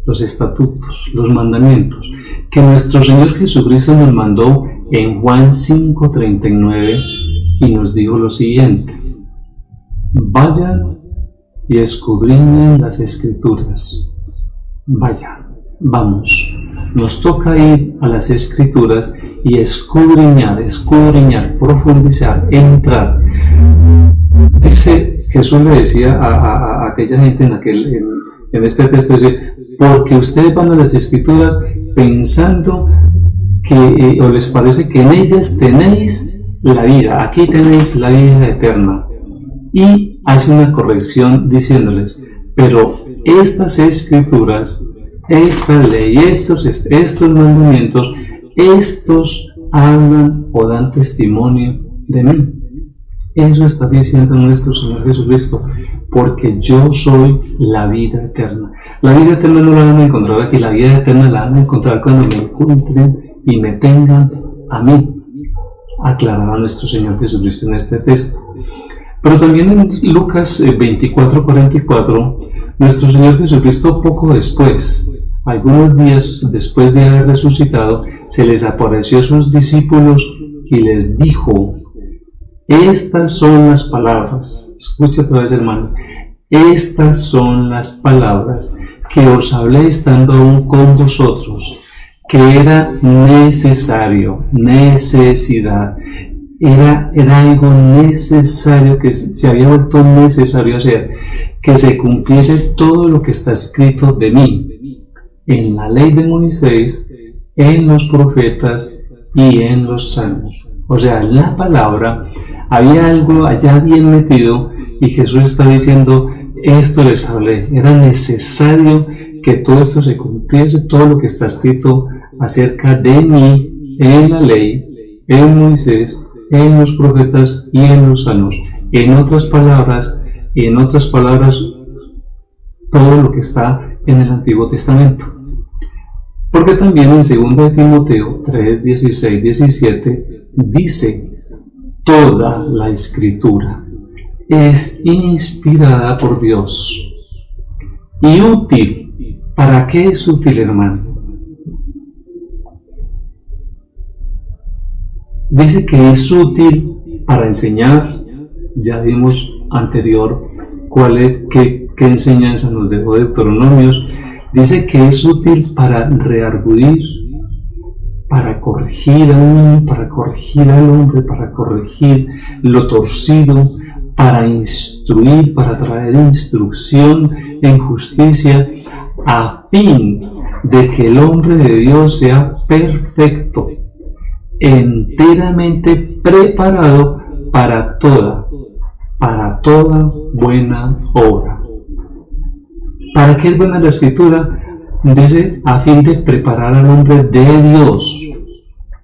[SPEAKER 1] los estatutos, los mandamientos, que nuestro Señor Jesucristo nos mandó en Juan 5:39 y nos dijo lo siguiente: vayan y escudriñen las Escrituras. Vayan, vamos. Nos toca ir a las Escrituras y escudriñar, profundizar, entrar. Dice, Jesús le decía a aquella gente en este texto, dice, porque ustedes van a las Escrituras pensando que, o les parece que en ellas tenéis la vida, aquí tenéis la vida eterna. Y hace una corrección diciéndoles, pero estas Escrituras, esta ley, estos mandamientos, estos hablan o dan testimonio de mí. Eso está diciendo nuestro Señor Jesucristo, porque yo soy la vida eterna. La vida eterna no la van a encontrar aquí, la vida eterna la van a encontrar cuando me encuentren y me tengan a mí, aclaraba nuestro Señor Jesucristo en este texto. Pero también en Lucas 24:44, nuestro Señor Jesucristo poco después, algunos días después de haber resucitado, se les apareció a sus discípulos y les dijo: estas son las palabras, escucha otra vez, hermano, estas son las palabras que os hablé estando aún con vosotros, que era necesario, necesidad, era algo necesario, que se había vuelto necesario hacer, que se cumpliese todo lo que está escrito de mí, en la ley de Moisés, en los profetas y en los salmos. O sea, en la palabra había algo allá bien metido y Jesús está diciendo: esto les hablé, era necesario que todo esto se cumpliese, todo lo que está escrito acerca de mí en la ley, en Moisés, en los profetas y en los salmos. En otras palabras, todo lo que está en el Antiguo Testamento. Porque también en 2 Timoteo 3, 16, 17 dice: toda la Escritura es inspirada por Dios y útil. ¿Para qué es útil, hermano? Dice que es útil para enseñar. Ya vimos anterior qué enseñanza nos dejó Deuteronomios. Dice que es útil para reargudir, para corregir al hombre, para corregir lo torcido, para instruir, para traer instrucción en justicia, a fin de que el hombre de Dios sea perfecto, enteramente preparado para toda buena obra. ¿Para qué es buena la Escritura? Dice: a fin de preparar al hombre de Dios,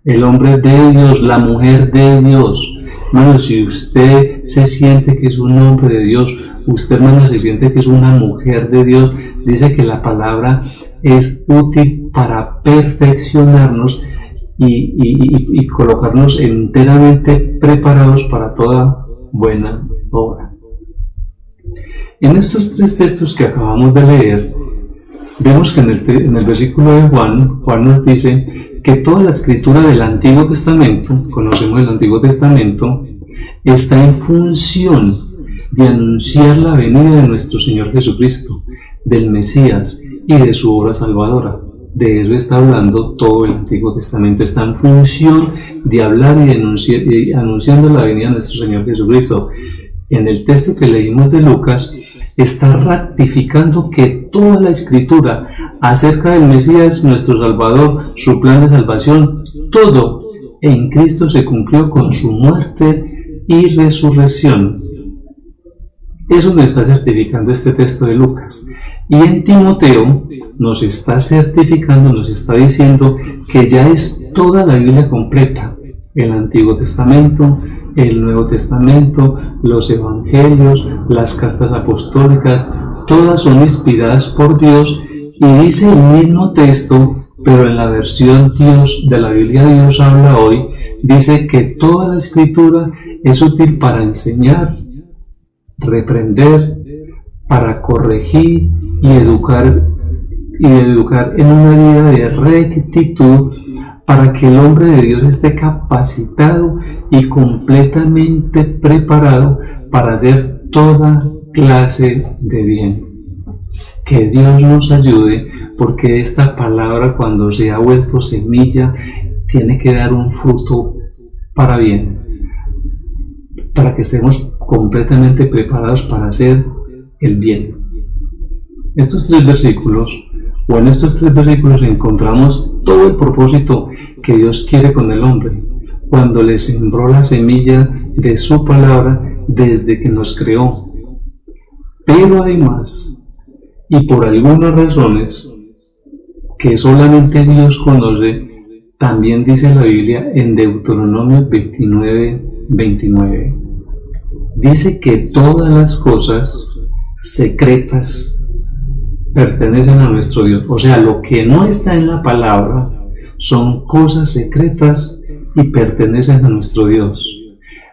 [SPEAKER 1] el hombre de Dios, la mujer de Dios. Hermano, si usted se siente que es un hombre de Dios, usted, hermano, se siente que es una mujer de Dios, dice que la palabra es útil para perfeccionarnos y colocarnos enteramente preparados para toda buena obra. En estos tres textos que acabamos de leer, vemos que en el versículo de Juan nos dice que toda la escritura del Antiguo Testamento, conocemos el Antiguo Testamento, está en función de anunciar la venida de nuestro Señor Jesucristo, del Mesías y de su obra salvadora. De eso está hablando todo el Antiguo Testamento. Está en función de hablar y anunciando la venida de nuestro Señor Jesucristo. En el texto que leímos de Lucas, está ratificando que toda la Escritura acerca del Mesías, nuestro Salvador, su plan de salvación, todo en Cristo se cumplió con su muerte y resurrección. Eso nos está certificando este texto de Lucas. Y en Timoteo nos está certificando, nos está diciendo que ya es toda la Biblia completa: el Antiguo Testamento, el Nuevo Testamento, los Evangelios, las cartas apostólicas, todas son inspiradas por Dios, y dice el mismo texto, pero en la versión Dios de la Biblia Dios habla hoy, dice que toda la Escritura es útil para enseñar, reprender, para corregir y educar en una vida de rectitud, para que el hombre de Dios esté capacitado y completamente preparado para hacer toda clase de bien. Que Dios nos ayude, porque esta palabra, cuando se ha vuelto semilla, tiene que dar un fruto para bien, para que estemos completamente preparados para hacer el bien. En estos tres versículos encontramos todo el propósito que Dios quiere con el hombre, cuando le sembró la semilla de su palabra desde que nos creó. Pero además, y por algunas razones que solamente Dios conoce, también dice la Biblia en Deuteronomio 29:29. Dice que todas las cosas secretas pertenecen a nuestro Dios. O sea, lo que no está en la palabra son cosas secretas y pertenecen a nuestro Dios.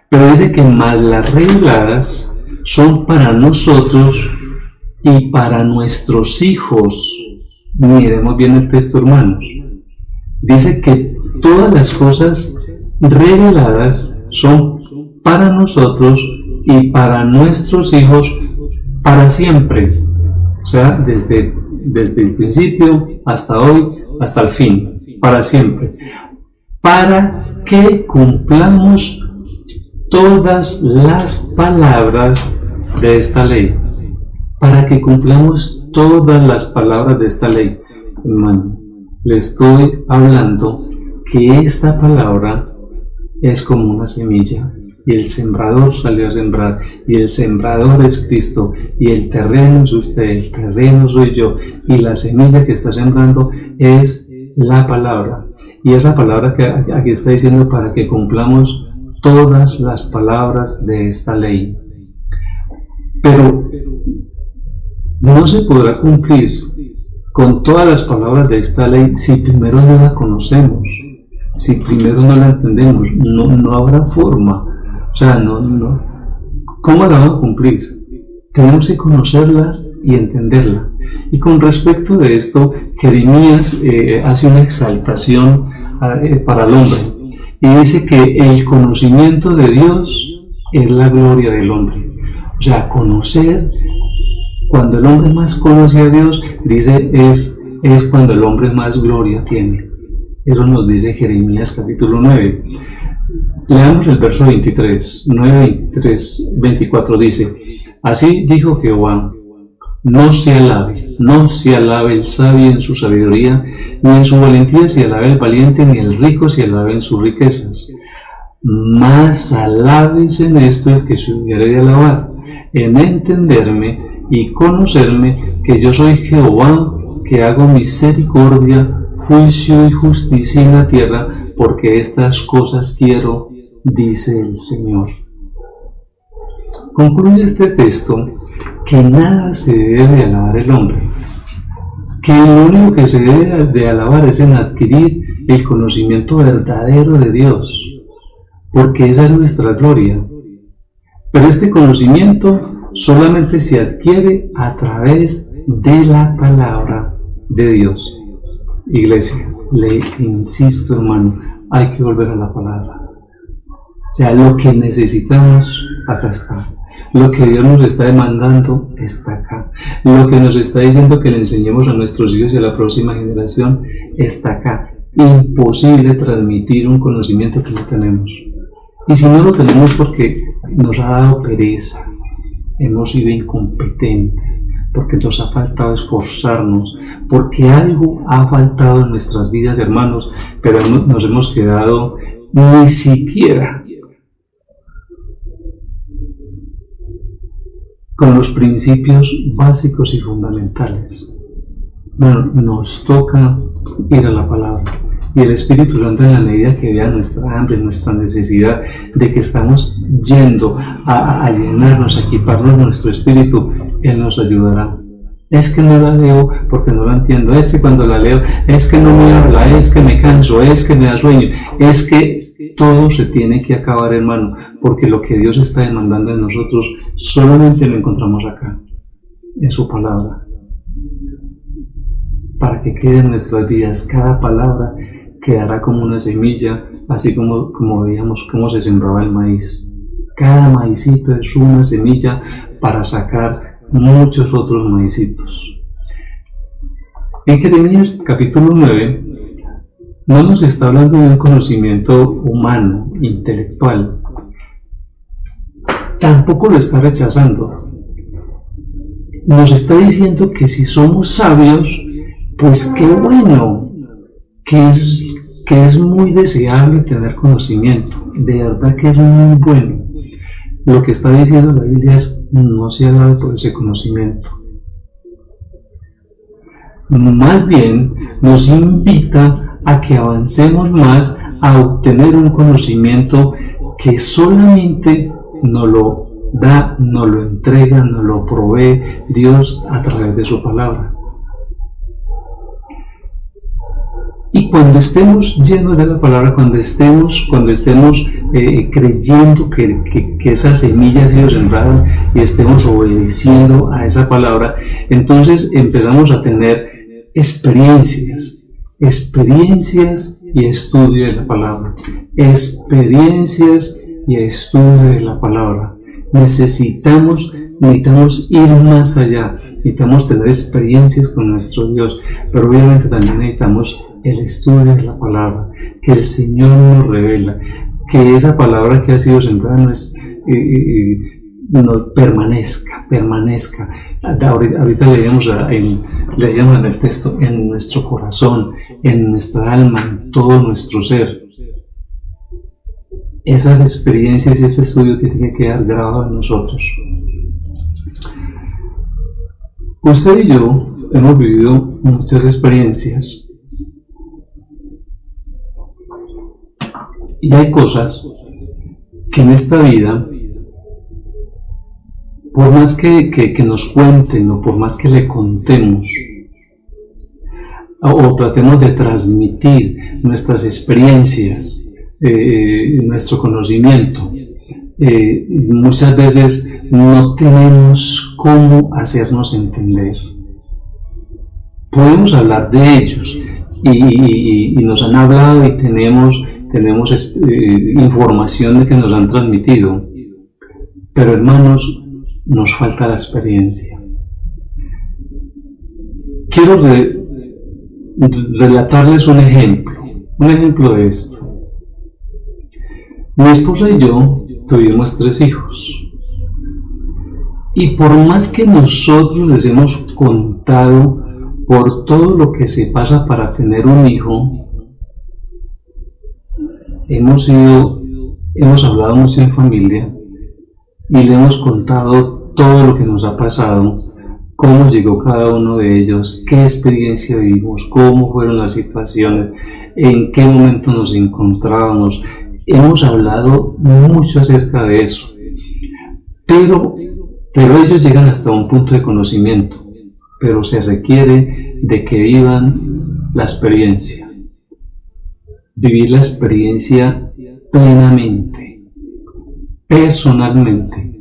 [SPEAKER 1] Pero dice que más las reveladas son para nosotros y para nuestros hijos. Miremos bien el texto, hermanos. Dice que todas las cosas reveladas son para nosotros y para nuestros hijos para siempre. O sea, desde el principio hasta hoy, hasta el fin, para siempre. Para que cumplamos todas las palabras de esta ley. Para que cumplamos todas las palabras de esta ley. Hermano, le estoy hablando que esta palabra es como una semilla. Y el sembrador salió a sembrar, y el sembrador es Cristo, y el terreno es usted, el terreno soy yo, y la semilla que está sembrando es la palabra. Y esa palabra que aquí está diciendo para que cumplamos todas las palabras de esta ley. Pero no se podrá cumplir con todas las palabras de esta ley si primero no la conocemos, si primero no la entendemos. No habrá forma. O sea, ¿cómo la vamos a cumplir? Tenemos que conocerla y entenderla. Y con respecto de esto, Jeremías hace una exaltación para el hombre. Y dice que el conocimiento de Dios es la gloria del hombre. O sea, conocer, cuando el hombre más conoce a Dios, dice, es cuando el hombre más gloria tiene. Eso nos dice Jeremías capítulo 9. Leamos el verso 23, 24 dice: Así dijo Jehová, no se alabe el sabio en su sabiduría, ni en su valentía se alabe el valiente, ni el rico se alabe en sus riquezas. Mas alábese en esto el que se hubiere de alabar, en entenderme y conocerme que yo soy Jehová, que hago misericordia, juicio y justicia en la tierra, porque estas cosas quiero, dice el Señor. Concluye este texto que nada se debe de alabar el hombre, que lo único que se debe de alabar es en adquirir el conocimiento verdadero de Dios, porque esa es nuestra gloria. Pero este conocimiento solamente se adquiere a través de la palabra de Dios. Iglesia, le insisto, hermano, hay que volver a la palabra. O sea, lo que necesitamos, acá está. Lo que Dios nos está demandando, está acá. Lo que nos está diciendo que le enseñemos a nuestros hijos y a la próxima generación, está acá. Imposible transmitir un conocimiento que no tenemos. Y si no lo tenemos porque nos ha dado pereza, hemos sido incompetentes, porque nos ha faltado esforzarnos, porque algo ha faltado en nuestras vidas, hermanos, pero nos hemos quedado ni siquiera con los principios básicos y fundamentales. Bueno, nos toca ir a la palabra. Y el Espíritu Santo, en la medida que vea nuestra hambre, nuestra necesidad de que estamos yendo a llenarnos, a equiparnos nuestro espíritu, Él nos ayudará. Es que no la leo porque no la entiendo, es que cuando la leo, es que no me habla, es que me canso, es que me da sueño, es que todo se tiene que acabar, hermano, porque lo que Dios está demandando de nosotros solamente lo encontramos acá, en su palabra. Para que quede en nuestras vidas, cada palabra quedará como una semilla, así como veíamos cómo se sembraba el maíz. Cada maicito es una semilla para sacar muchos otros maicitos. En Jeremías capítulo 9 no nos está hablando de un conocimiento humano, intelectual. Tampoco lo está rechazando. Nos está diciendo que si somos sabios, pues qué bueno, que es muy deseable tener conocimiento, de verdad que es muy bueno. Lo que está diciendo la Biblia es: no se alabe por ese conocimiento. Más bien nos invita a que avancemos más a obtener un conocimiento que solamente nos lo da, nos lo entrega, nos lo provee Dios a través de su palabra. Y cuando estemos llenos de la palabra, cuando estemos creyendo que esa semilla ha sido sembrada y estemos obedeciendo a esa palabra, entonces empezamos a tener experiencias y estudio de la palabra. Experiencias y estudio de la palabra. Necesitamos ir más allá, necesitamos tener experiencias con nuestro Dios, pero obviamente también necesitamos el estudio de la palabra, que el Señor nos revela, que esa palabra que ha sido sembrada no permanezca. Ahorita leíamos en el texto, en nuestro corazón, en nuestra alma, en todo nuestro ser. Esas experiencias y este estudio tiene que quedar grabado en nosotros. Usted y yo hemos vivido muchas experiencias y hay cosas que en esta vida, por más que nos cuenten o por más que le contemos o tratemos de transmitir nuestras experiencias, nuestro conocimiento, muchas veces no tenemos cómo hacernos entender. Podemos hablar de ellos y nos han hablado y tenemos información de que nos han transmitido, pero hermanos, nos falta la experiencia. Quiero relatarles un ejemplo de esto. Mi esposa y yo tuvimos 3 hijos, y por más que nosotros les hemos contado por todo lo que se pasa para tener un hijo, hemos hablado mucho en familia y le hemos contado todo lo que nos ha pasado, cómo llegó cada uno de ellos, qué experiencia vivimos, cómo fueron las situaciones, en qué momento nos encontrábamos. Hemos hablado mucho acerca de eso, pero ellos llegan hasta un punto de conocimiento, pero se requiere de que vivan la experiencia, vivir la experiencia plenamente, personalmente.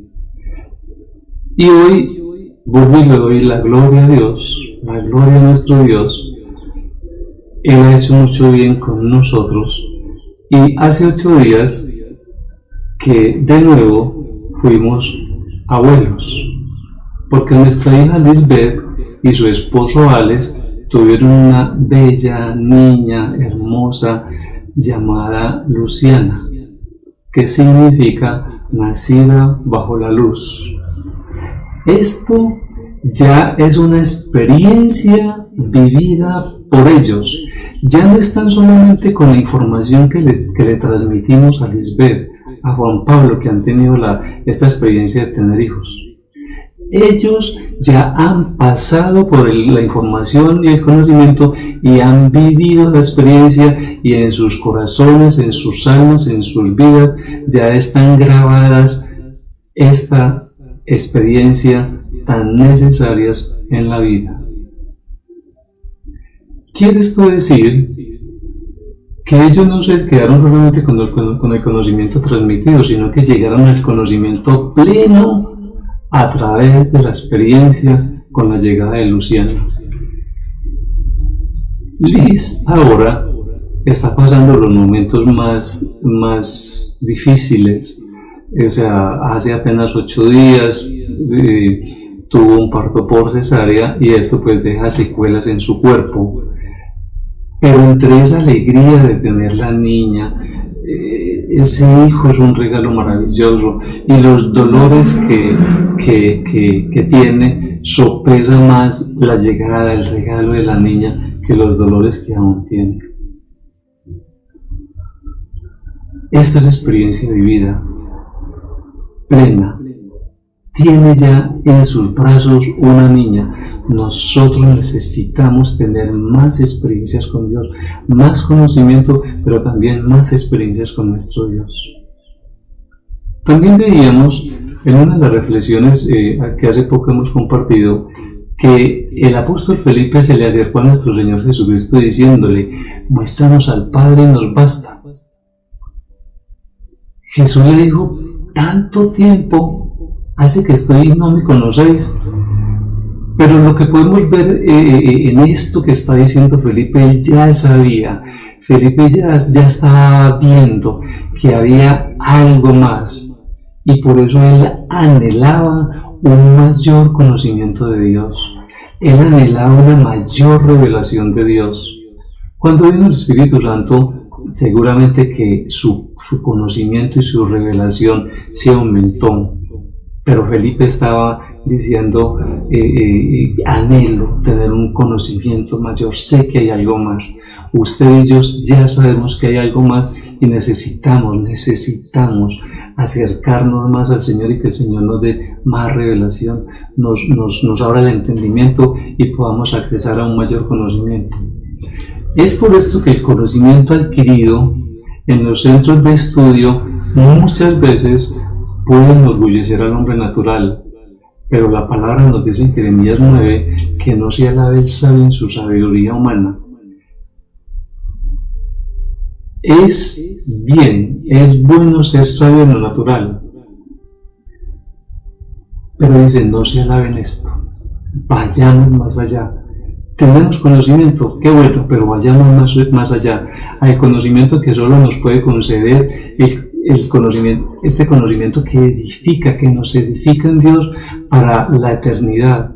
[SPEAKER 1] Y hoy vuelvo y le doy la gloria a Dios, la gloria a nuestro Dios. Él ha hecho mucho bien con nosotros. Y hace 8 días que de nuevo fuimos abuelos, porque nuestra hija Lisbeth y su esposo Alex tuvieron una bella niña hermosa llamada Luciana, que significa nacida bajo la luz. Esto ya es una experiencia vivida por ellos. Ya no están solamente con la información que le transmitimos a Lisbeth, a Juan Pablo, que han tenido esta experiencia de tener hijos. Ellos ya han pasado por la información y el conocimiento y han vivido la experiencia, y en sus corazones, en sus almas, en sus vidas ya están grabadas esta experiencia tan necesarias en la vida. ¿Quiere esto decir que ellos no se quedaron solamente con el conocimiento transmitido, sino que llegaron al conocimiento pleno a través de la experiencia con la llegada de Luciana? Liz ahora está pasando los momentos más difíciles. O sea, hace apenas 8 días tuvo un parto por cesárea, y esto pues deja secuelas en su cuerpo. Pero entre esa alegría de tener la niña, ese hijo es un regalo maravilloso, y los dolores que tiene sopesa más la llegada del regalo de la niña que los dolores que aún tiene. Esta es experiencia vivida, plena, tiene ya en sus brazos una niña. Nosotros necesitamos tener más experiencias con Dios, más conocimiento, pero también más experiencias con nuestro Dios. También veíamos en una de las reflexiones que hace poco hemos compartido, que el apóstol Felipe se le acercó a nuestro Señor Jesucristo diciéndole: muéstranos al Padre y nos basta. Jesús le dijo: tanto tiempo hace que estoy y no me conocéis. Pero lo que podemos ver en esto que está diciendo Felipe, él ya sabía. Felipe ya estaba viendo que había algo más, y por eso él anhelaba un mayor conocimiento de Dios. Él anhelaba una mayor revelación de Dios. Cuando vino el Espíritu Santo, seguramente que su conocimiento y su revelación se aumentó. Pero Felipe estaba diciendo: anhelo tener un conocimiento mayor, sé que hay algo más. Usted y yo ya sabemos que hay algo más y necesitamos acercarnos más al Señor, y que el Señor nos dé más revelación, nos abra el entendimiento y podamos accesar a un mayor conocimiento. Es por esto que el conocimiento adquirido en los centros de estudio muchas veces puede enorgullecer al hombre natural, pero la palabra nos dice en Jeremías 9 que no se alabe el sabio en su sabiduría humana. Es bueno ser sabio en lo natural, pero dice: no se alaben esto, vayamos más allá. Tenemos conocimiento, qué bueno, pero vayamos más allá, al conocimiento que solo nos puede conceder el conocimiento, este conocimiento que edifica, que nos edifica en Dios para la eternidad,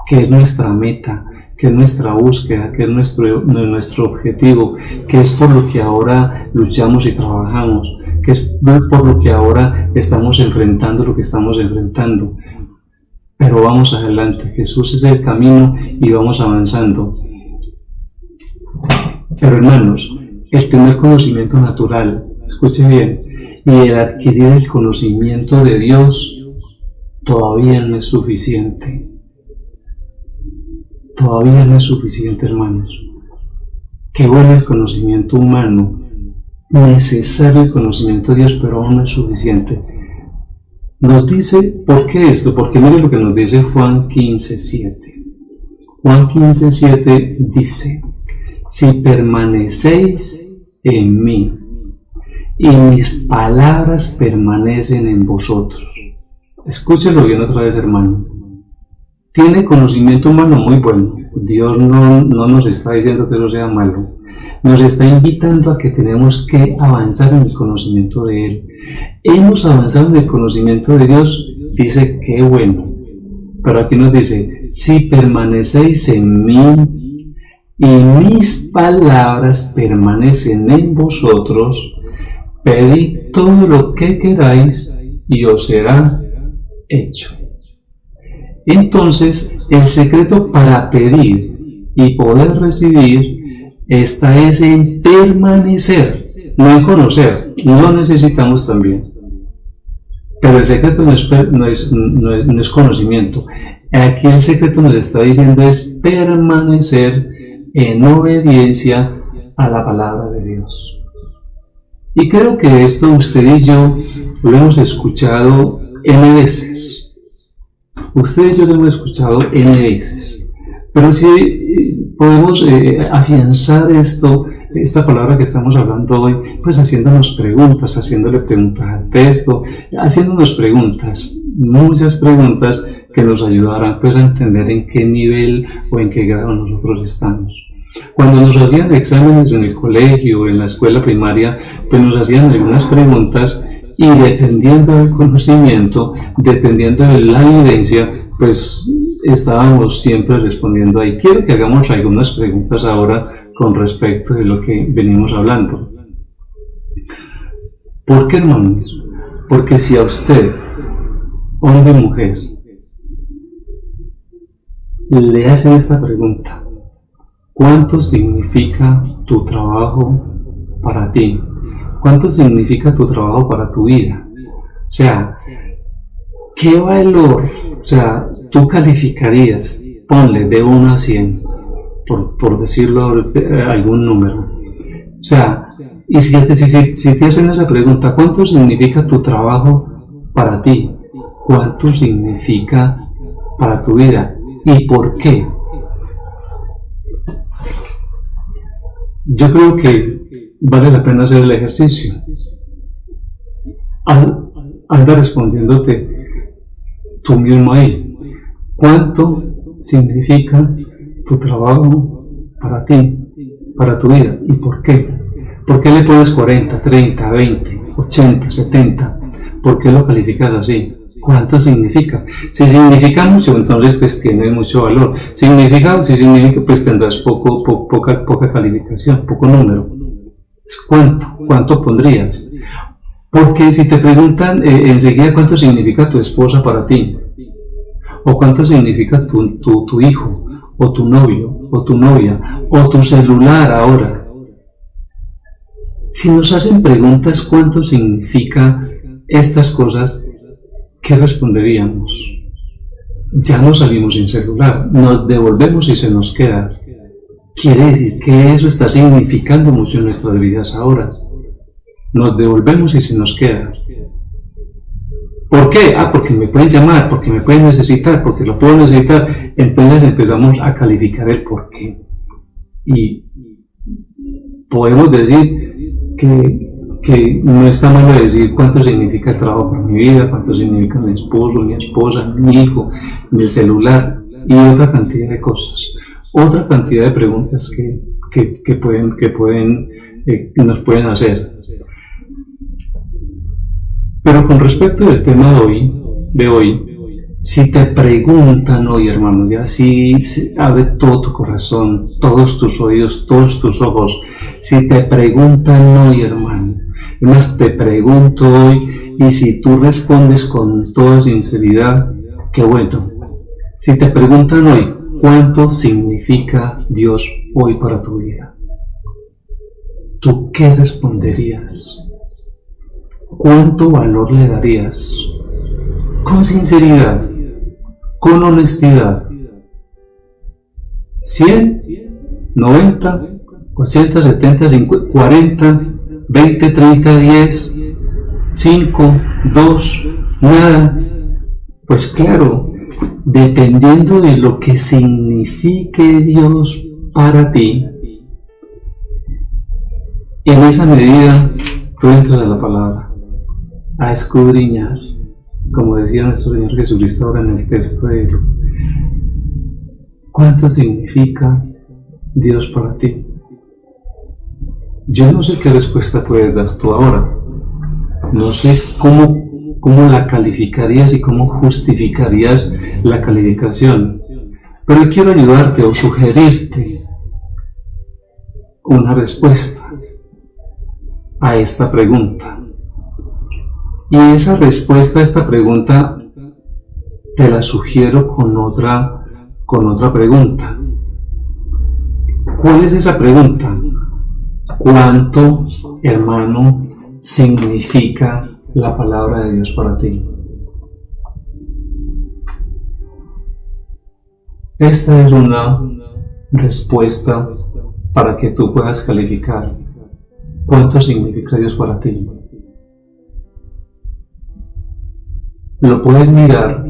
[SPEAKER 1] que es nuestra meta, que es nuestra búsqueda, que es nuestro objetivo, que es por lo que ahora luchamos y trabajamos, que es por lo que ahora estamos enfrentando lo que estamos enfrentando. Pero vamos adelante, Jesús es el camino y vamos avanzando. Pero hermanos, el primer conocimiento natural, escuche bien, y el adquirir el conocimiento de Dios todavía no es suficiente. Todavía no es suficiente, hermanos. Qué bueno el conocimiento humano, necesario el conocimiento de Dios, pero aún no es suficiente. Nos dice, ¿por qué esto? Porque mire lo que nos dice Juan 15:7. Juan 15:7 dice: si permanecéis en mí y mis palabras permanecen en vosotros. Escúchelo bien otra vez, hermano. Tiene conocimiento humano muy bueno. Dios no nos está diciendo que eso sea malo. Nos está invitando a que tenemos que avanzar en el conocimiento de Él. Hemos avanzado en el conocimiento de Dios, dice: qué bueno. Pero aquí nos dice: si permanecéis en mí y mis palabras permanecen en vosotros, pedid todo lo que queráis y os será hecho. Entonces, el secreto para pedir y poder recibir está es en permanecer, no en conocer. Lo necesitamos también. Pero el secreto no es conocimiento. Aquí el secreto nos está diciendo es permanecer en obediencia a la palabra de Dios. Y creo que esto usted y yo lo hemos escuchado N veces. Usted y yo lo hemos escuchado N veces. Pero si podemos afianzar esta palabra que estamos hablando hoy, pues haciéndonos preguntas, haciéndole preguntas al texto, haciéndonos preguntas, muchas preguntas que nos ayudarán pues a entender en qué nivel o en qué grado nosotros estamos. Cuando nos hacían exámenes en el colegio o en la escuela primaria, pues nos hacían algunas preguntas y dependiendo del conocimiento, dependiendo de la evidencia, pues estábamos siempre respondiendo ahí. Quiero que hagamos algunas preguntas ahora con respecto de lo que venimos hablando. ¿Por qué, hermanos? Porque si a usted, hombre o mujer, le hacen esta pregunta: ¿cuánto significa tu trabajo para ti? ¿Cuánto significa tu trabajo para tu vida? O sea, ¿qué valor, o sea, tú calificarías, ponle de 1 a 100, por decirlo algún número? O sea, y si te hacen esa pregunta, ¿cuánto significa tu trabajo para ti? ¿Cuánto significa para tu vida? ¿Y por qué? Yo creo que vale la pena hacer el ejercicio. Anda respondiéndote tú mismo ahí. ¿Cuánto significa tu trabajo para ti, para tu vida? ¿Y por qué? ¿Por qué le pones 40, 30, 20, 80, 70? ¿Por qué lo calificas así? ¿Cuánto significa? Si significa mucho, entonces pues tiene mucho valor. Si significa, pues tendrás poca calificación, poco número. ¿Cuánto pondrías? Porque si te preguntan enseguida cuánto significa tu esposa para ti, o cuánto significa tu hijo, o tu novio, o tu novia, o tu celular ahora. Si nos hacen preguntas cuánto significa estas cosas, ¿qué responderíamos? Ya no salimos sin celular, nos devolvemos y se nos queda. Quiere decir que eso está significando mucho en nuestras vidas ahora. Nos devolvemos y se nos queda. ¿Por qué? Porque me pueden llamar, porque me pueden necesitar, porque lo puedo necesitar. Entonces empezamos a calificar el por qué. Y podemos decir que no está malo decir cuánto significa el trabajo para mi vida, cuánto significa mi esposo, mi esposa, mi hijo, mi celular y otra cantidad de cosas, otra cantidad de preguntas que nos pueden hacer. Pero con respecto al tema de hoy, si te preguntan hoy, hermanos, ya si abre todo tu corazón, todos tus oídos, todos tus ojos, si te preguntan hoy, hermano, además te pregunto hoy, y si tú respondes con toda sinceridad, qué bueno. Si te preguntan hoy, ¿cuánto significa Dios hoy para tu vida? ¿Tú qué responderías? ¿Cuánto valor le darías? Con sinceridad, con honestidad. 100, 90, 80, 70, 50, 40, 20, 30, 10, 5, 2, nada. Pues claro, dependiendo de lo que signifique Dios para ti, en esa medida tú entras a la palabra, a escudriñar, como decía nuestro Señor Jesucristo ahora en el texto de él. ¿Cuánto significa Dios para ti? Yo no sé qué respuesta puedes dar tú ahora. No sé cómo la calificarías y cómo justificarías la calificación. Pero quiero ayudarte o sugerirte una respuesta a esta pregunta. Y esa respuesta a esta pregunta te la sugiero con otra pregunta. ¿Cuál es esa pregunta? ¿Cuánto, hermano, significa la palabra de Dios para ti? Esta es una respuesta para que tú puedas calificar cuánto significa Dios para ti. Lo puedes mirar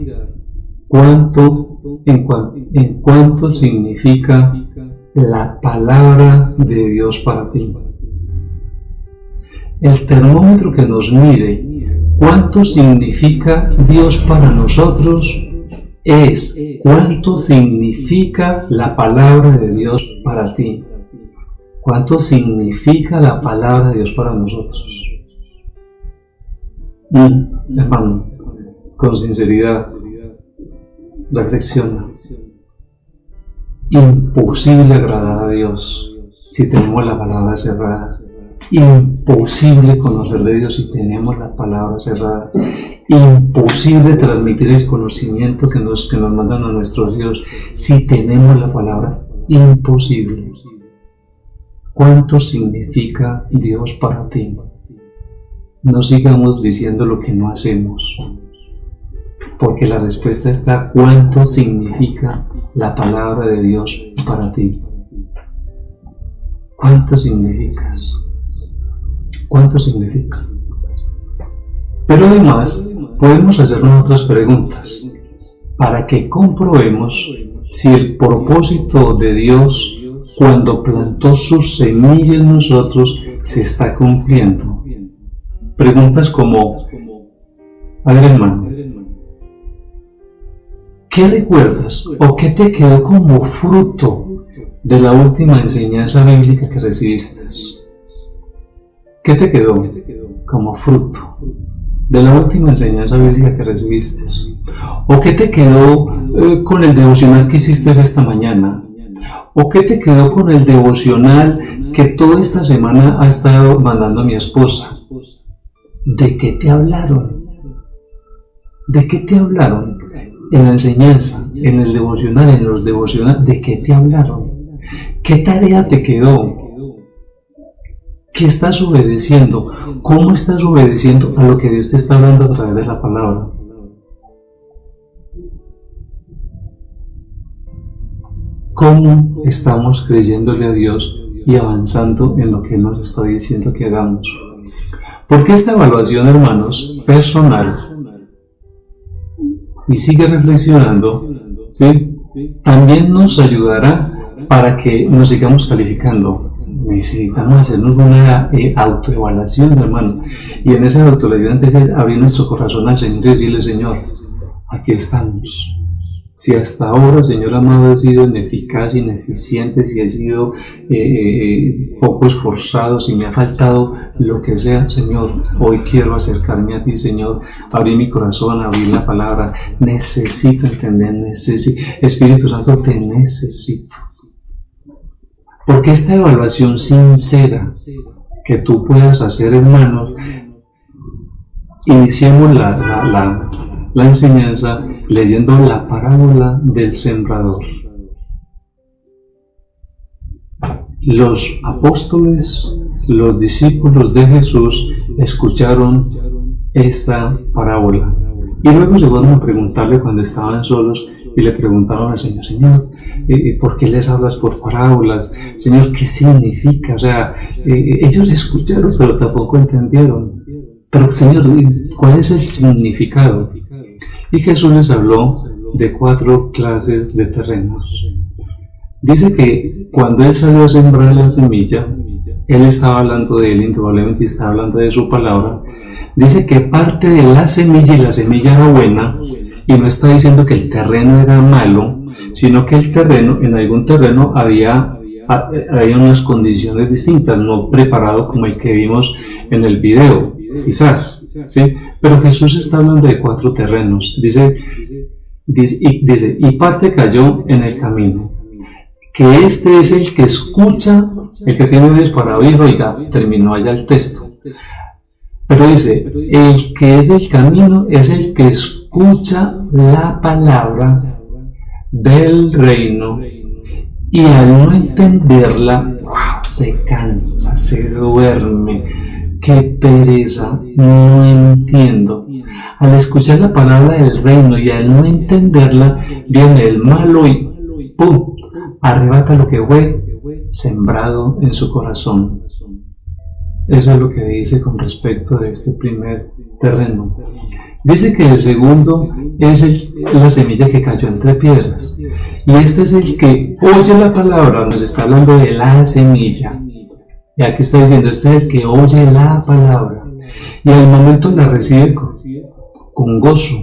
[SPEAKER 1] en cuánto significa la palabra de Dios para ti. El termómetro que nos mide cuánto significa Dios para nosotros es cuánto significa la palabra de Dios para ti. ¿Cuánto significa la palabra de Dios para nosotros? Hermano, con sinceridad, reflexiona. Imposible agradar a Dios si tenemos la palabra cerrada. Imposible conocer de Dios si tenemos la palabra cerrada. Imposible transmitir el conocimiento que nos mandan a nuestros Dios si tenemos la palabra. Imposible. ¿Cuánto significa Dios para ti? No sigamos diciendo lo que no hacemos. Porque la respuesta está: ¿cuánto significa la palabra de Dios para ti? ¿Cuánto significas? ¿Cuánto significa? Pero además podemos hacernos otras preguntas para que comprobemos si el propósito de Dios cuando plantó su semilla en nosotros se está cumpliendo. Preguntas como: a ver, hermano, ¿qué recuerdas o qué te quedó como fruto de la última enseñanza bíblica que recibiste? ¿Qué te quedó como fruto de la última enseñanza bíblica que recibiste? ¿O qué te quedó con el devocional que hiciste esta mañana? ¿O qué te quedó con el devocional que toda esta semana ha estado mandando a mi esposa? ¿De qué te hablaron? ¿De qué te hablaron? En la enseñanza, en el devocional, en los devocionales, ¿de qué te hablaron? ¿Qué tarea te quedó? ¿Qué estás obedeciendo? ¿Cómo estás obedeciendo a lo que Dios te está hablando a través de la palabra? ¿Cómo estamos creyéndole a Dios y avanzando en lo que Él nos está diciendo que hagamos? Porque esta evaluación, hermanos, personal, y sigue reflexionando, ¿sí?, también nos ayudará para que nos sigamos calificando. Necesitamos hacernos una autoevaluación, hermano, y en esa autoevaluación entonces abrir nuestro corazón al Señor y decirle: Señor, aquí estamos. Si hasta ahora, Señor amado, he sido ineficaz, ineficiente, si he sido poco esforzado, si me ha faltado lo que sea, Señor, hoy quiero acercarme a ti, Señor, abrir mi corazón, abrir la palabra. Necesito entender, Espíritu Santo, te necesito. Porque esta evaluación sincera que tú puedas hacer, hermanos, iniciemos la enseñanza leyendo la parábola del sembrador. Los apóstoles, los discípulos de Jesús, escucharon esta parábola y luego se fueron a preguntarle cuando estaban solos y le preguntaron al Señor: Señor, ¿por qué les hablas por parábolas? Señor, ¿qué significa? O sea, ellos escucharon pero tampoco entendieron. Pero Señor, ¿cuál es el significado? Y Jesús les habló de 4 clases de terrenos. Dice que cuando Él salió a sembrar la semilla, Él estaba hablando de Él, indudablemente estaba hablando de su palabra. Dice que parte de la semilla, y la semilla era buena, y no está diciendo que el terreno era malo, sino que el terreno, en algún terreno había unas condiciones distintas, no preparado como el que vimos en el video, quizás, ¿sí? Pero Jesús está hablando de 4 terrenos. Dice, y parte cayó en el camino, que este es el que escucha, el que tiene oídos para oír. Oiga, terminó allá el texto. Pero dice, el que es del camino es el que escucha la palabra del reino y al no entenderla, se cansa, se duerme. ¡Qué pereza! No entiendo. Al escuchar la palabra del reino y al no entenderla, viene el malo y ¡pum!, arrebata lo que fue sembrado en su corazón. Eso es lo que dice con respecto de este primer terreno. Dice que el segundo es la semilla que cayó entre piedras. Y este es el que oye la palabra, nos está hablando de la semilla. Y aquí está diciendo, este es el que oye la palabra y al momento la recibe con gozo.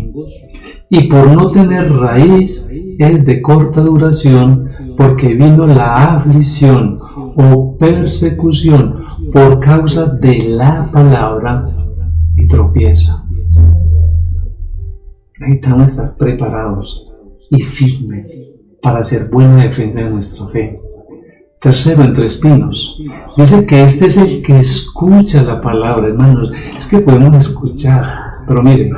[SPEAKER 1] Y por no tener raíz es de corta duración, porque vino la aflicción o persecución por causa de la palabra y tropieza. Necesitamos estar preparados y firmes para hacer buena defensa de nuestra fe. Tercero, entre espinos. Dice que este es el que escucha la palabra, hermanos. Es que podemos escuchar, pero miren,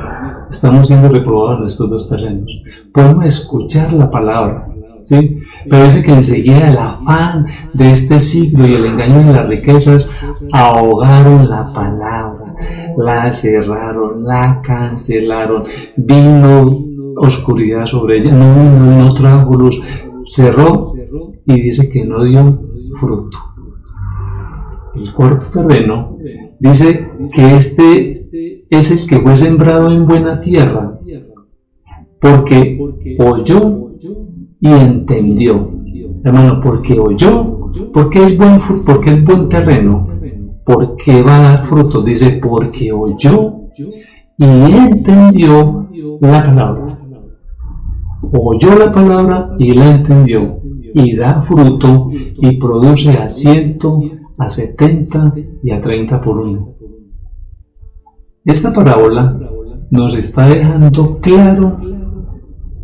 [SPEAKER 1] estamos siendo reprobados en estos 2 terrenos. Podemos escuchar la palabra, ¿sí? Pero dice que enseguida el afán de este siglo y el engaño de las riquezas ahogaron la palabra, la cerraron, la cancelaron. Vino oscuridad sobre ella, no trajo luz, cerró y dice que no dio fruto. El cuarto terreno dice que este es el que fue sembrado en buena tierra, porque oyó y entendió. Hermano, porque oyó, porque es buen fruto, porque es buen terreno, porque va a dar fruto. Dice, porque oyó y entendió la palabra. Oyó la palabra y la entendió, y da fruto y produce a 100, a 70 y a 30 por uno. Esta parábola nos está dejando claro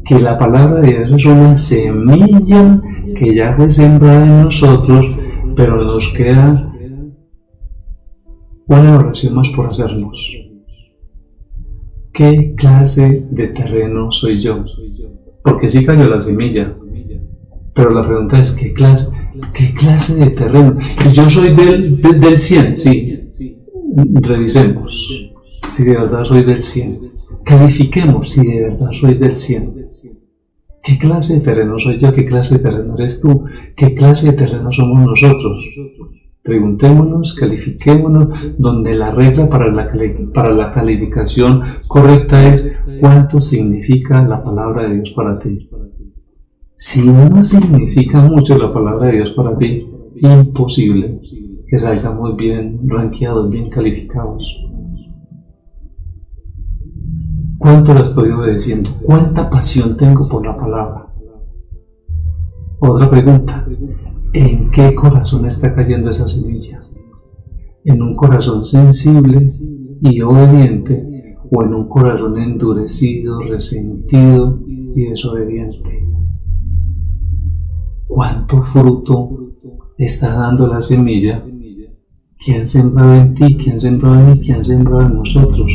[SPEAKER 1] que la palabra de Dios es una semilla que ya fue sembrada en nosotros, pero nos queda una oración más por hacernos. ¿Qué clase de terreno soy yo? Porque sí cayó la semilla, pero la pregunta es ¿qué clase de terreno? Y yo soy del 100, sí. Revisemos si de verdad soy del 100. Califiquemos si de verdad soy del 100. ¿Qué clase de terreno soy yo? ¿Qué clase de terreno eres tú? ¿Qué clase de terreno somos nosotros? Preguntémonos, califiquémonos, donde la regla para la calificación correcta es ¿cuánto significa la palabra de Dios para ti? Si no significa mucho la palabra de Dios para ti, imposible que salgamos bien rankeados, bien calificados. ¿Cuánto la estoy obedeciendo? ¿Cuánta pasión tengo por la palabra? Otra pregunta. ¿En qué corazón está cayendo esa semilla? ¿En un corazón sensible y obediente o en un corazón endurecido, resentido y desobediente? ¿Cuánto fruto está dando la semilla? ¿Quién sembrado en ti? ¿Quién sembrado en mí? ¿Quién sembrado en nosotros?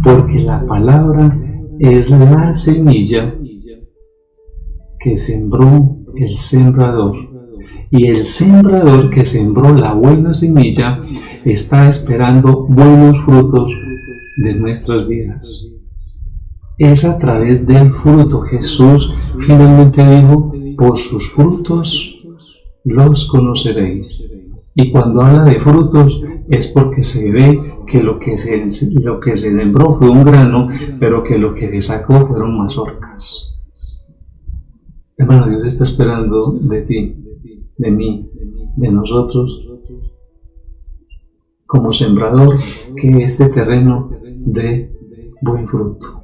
[SPEAKER 1] Porque la palabra es la semilla que sembró el sembrador. Y el sembrador que sembró la buena semilla está esperando buenos frutos de nuestras vidas. Es a través del fruto. Jesús finalmente dijo, por sus frutos los conoceréis. Y cuando habla de frutos es porque se ve que lo que se sembró fue un grano, pero que lo que se sacó fueron mazorcas. Hermano, Dios está esperando de ti, de mí, de nosotros, como sembrador, que este terreno dé buen fruto.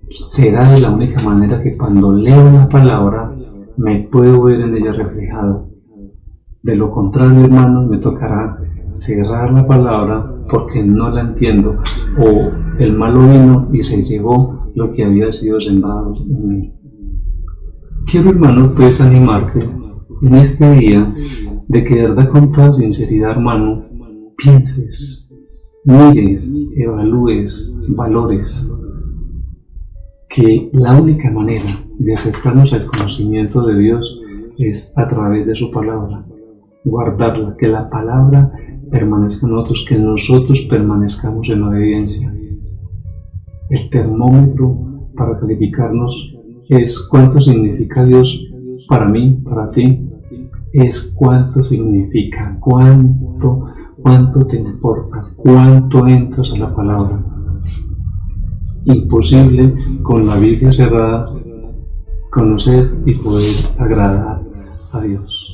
[SPEAKER 1] Será de la única manera que cuando leo la palabra me puedo ver en ella reflejado. De lo contrario, hermanos, me tocará cerrar la palabra porque no la entiendo, o el malo vino y se llevó lo que había sido sembrado en mí. Quiero, hermanos, pues animarte en este día de que de verdad, con toda sinceridad, hermano, pienses, mires, evalúes, valores que la única manera de acercarnos al conocimiento de Dios es a través de su palabra. Guardarla, que la palabra permanezca en nosotros, que nosotros permanezcamos en obediencia. El termómetro para calificarnos es cuánto significa Dios para mí, para ti. Es cuánto significa, cuánto te importa, cuánto entras a la palabra. Imposible con la Biblia cerrada conocer y poder agradar a Dios.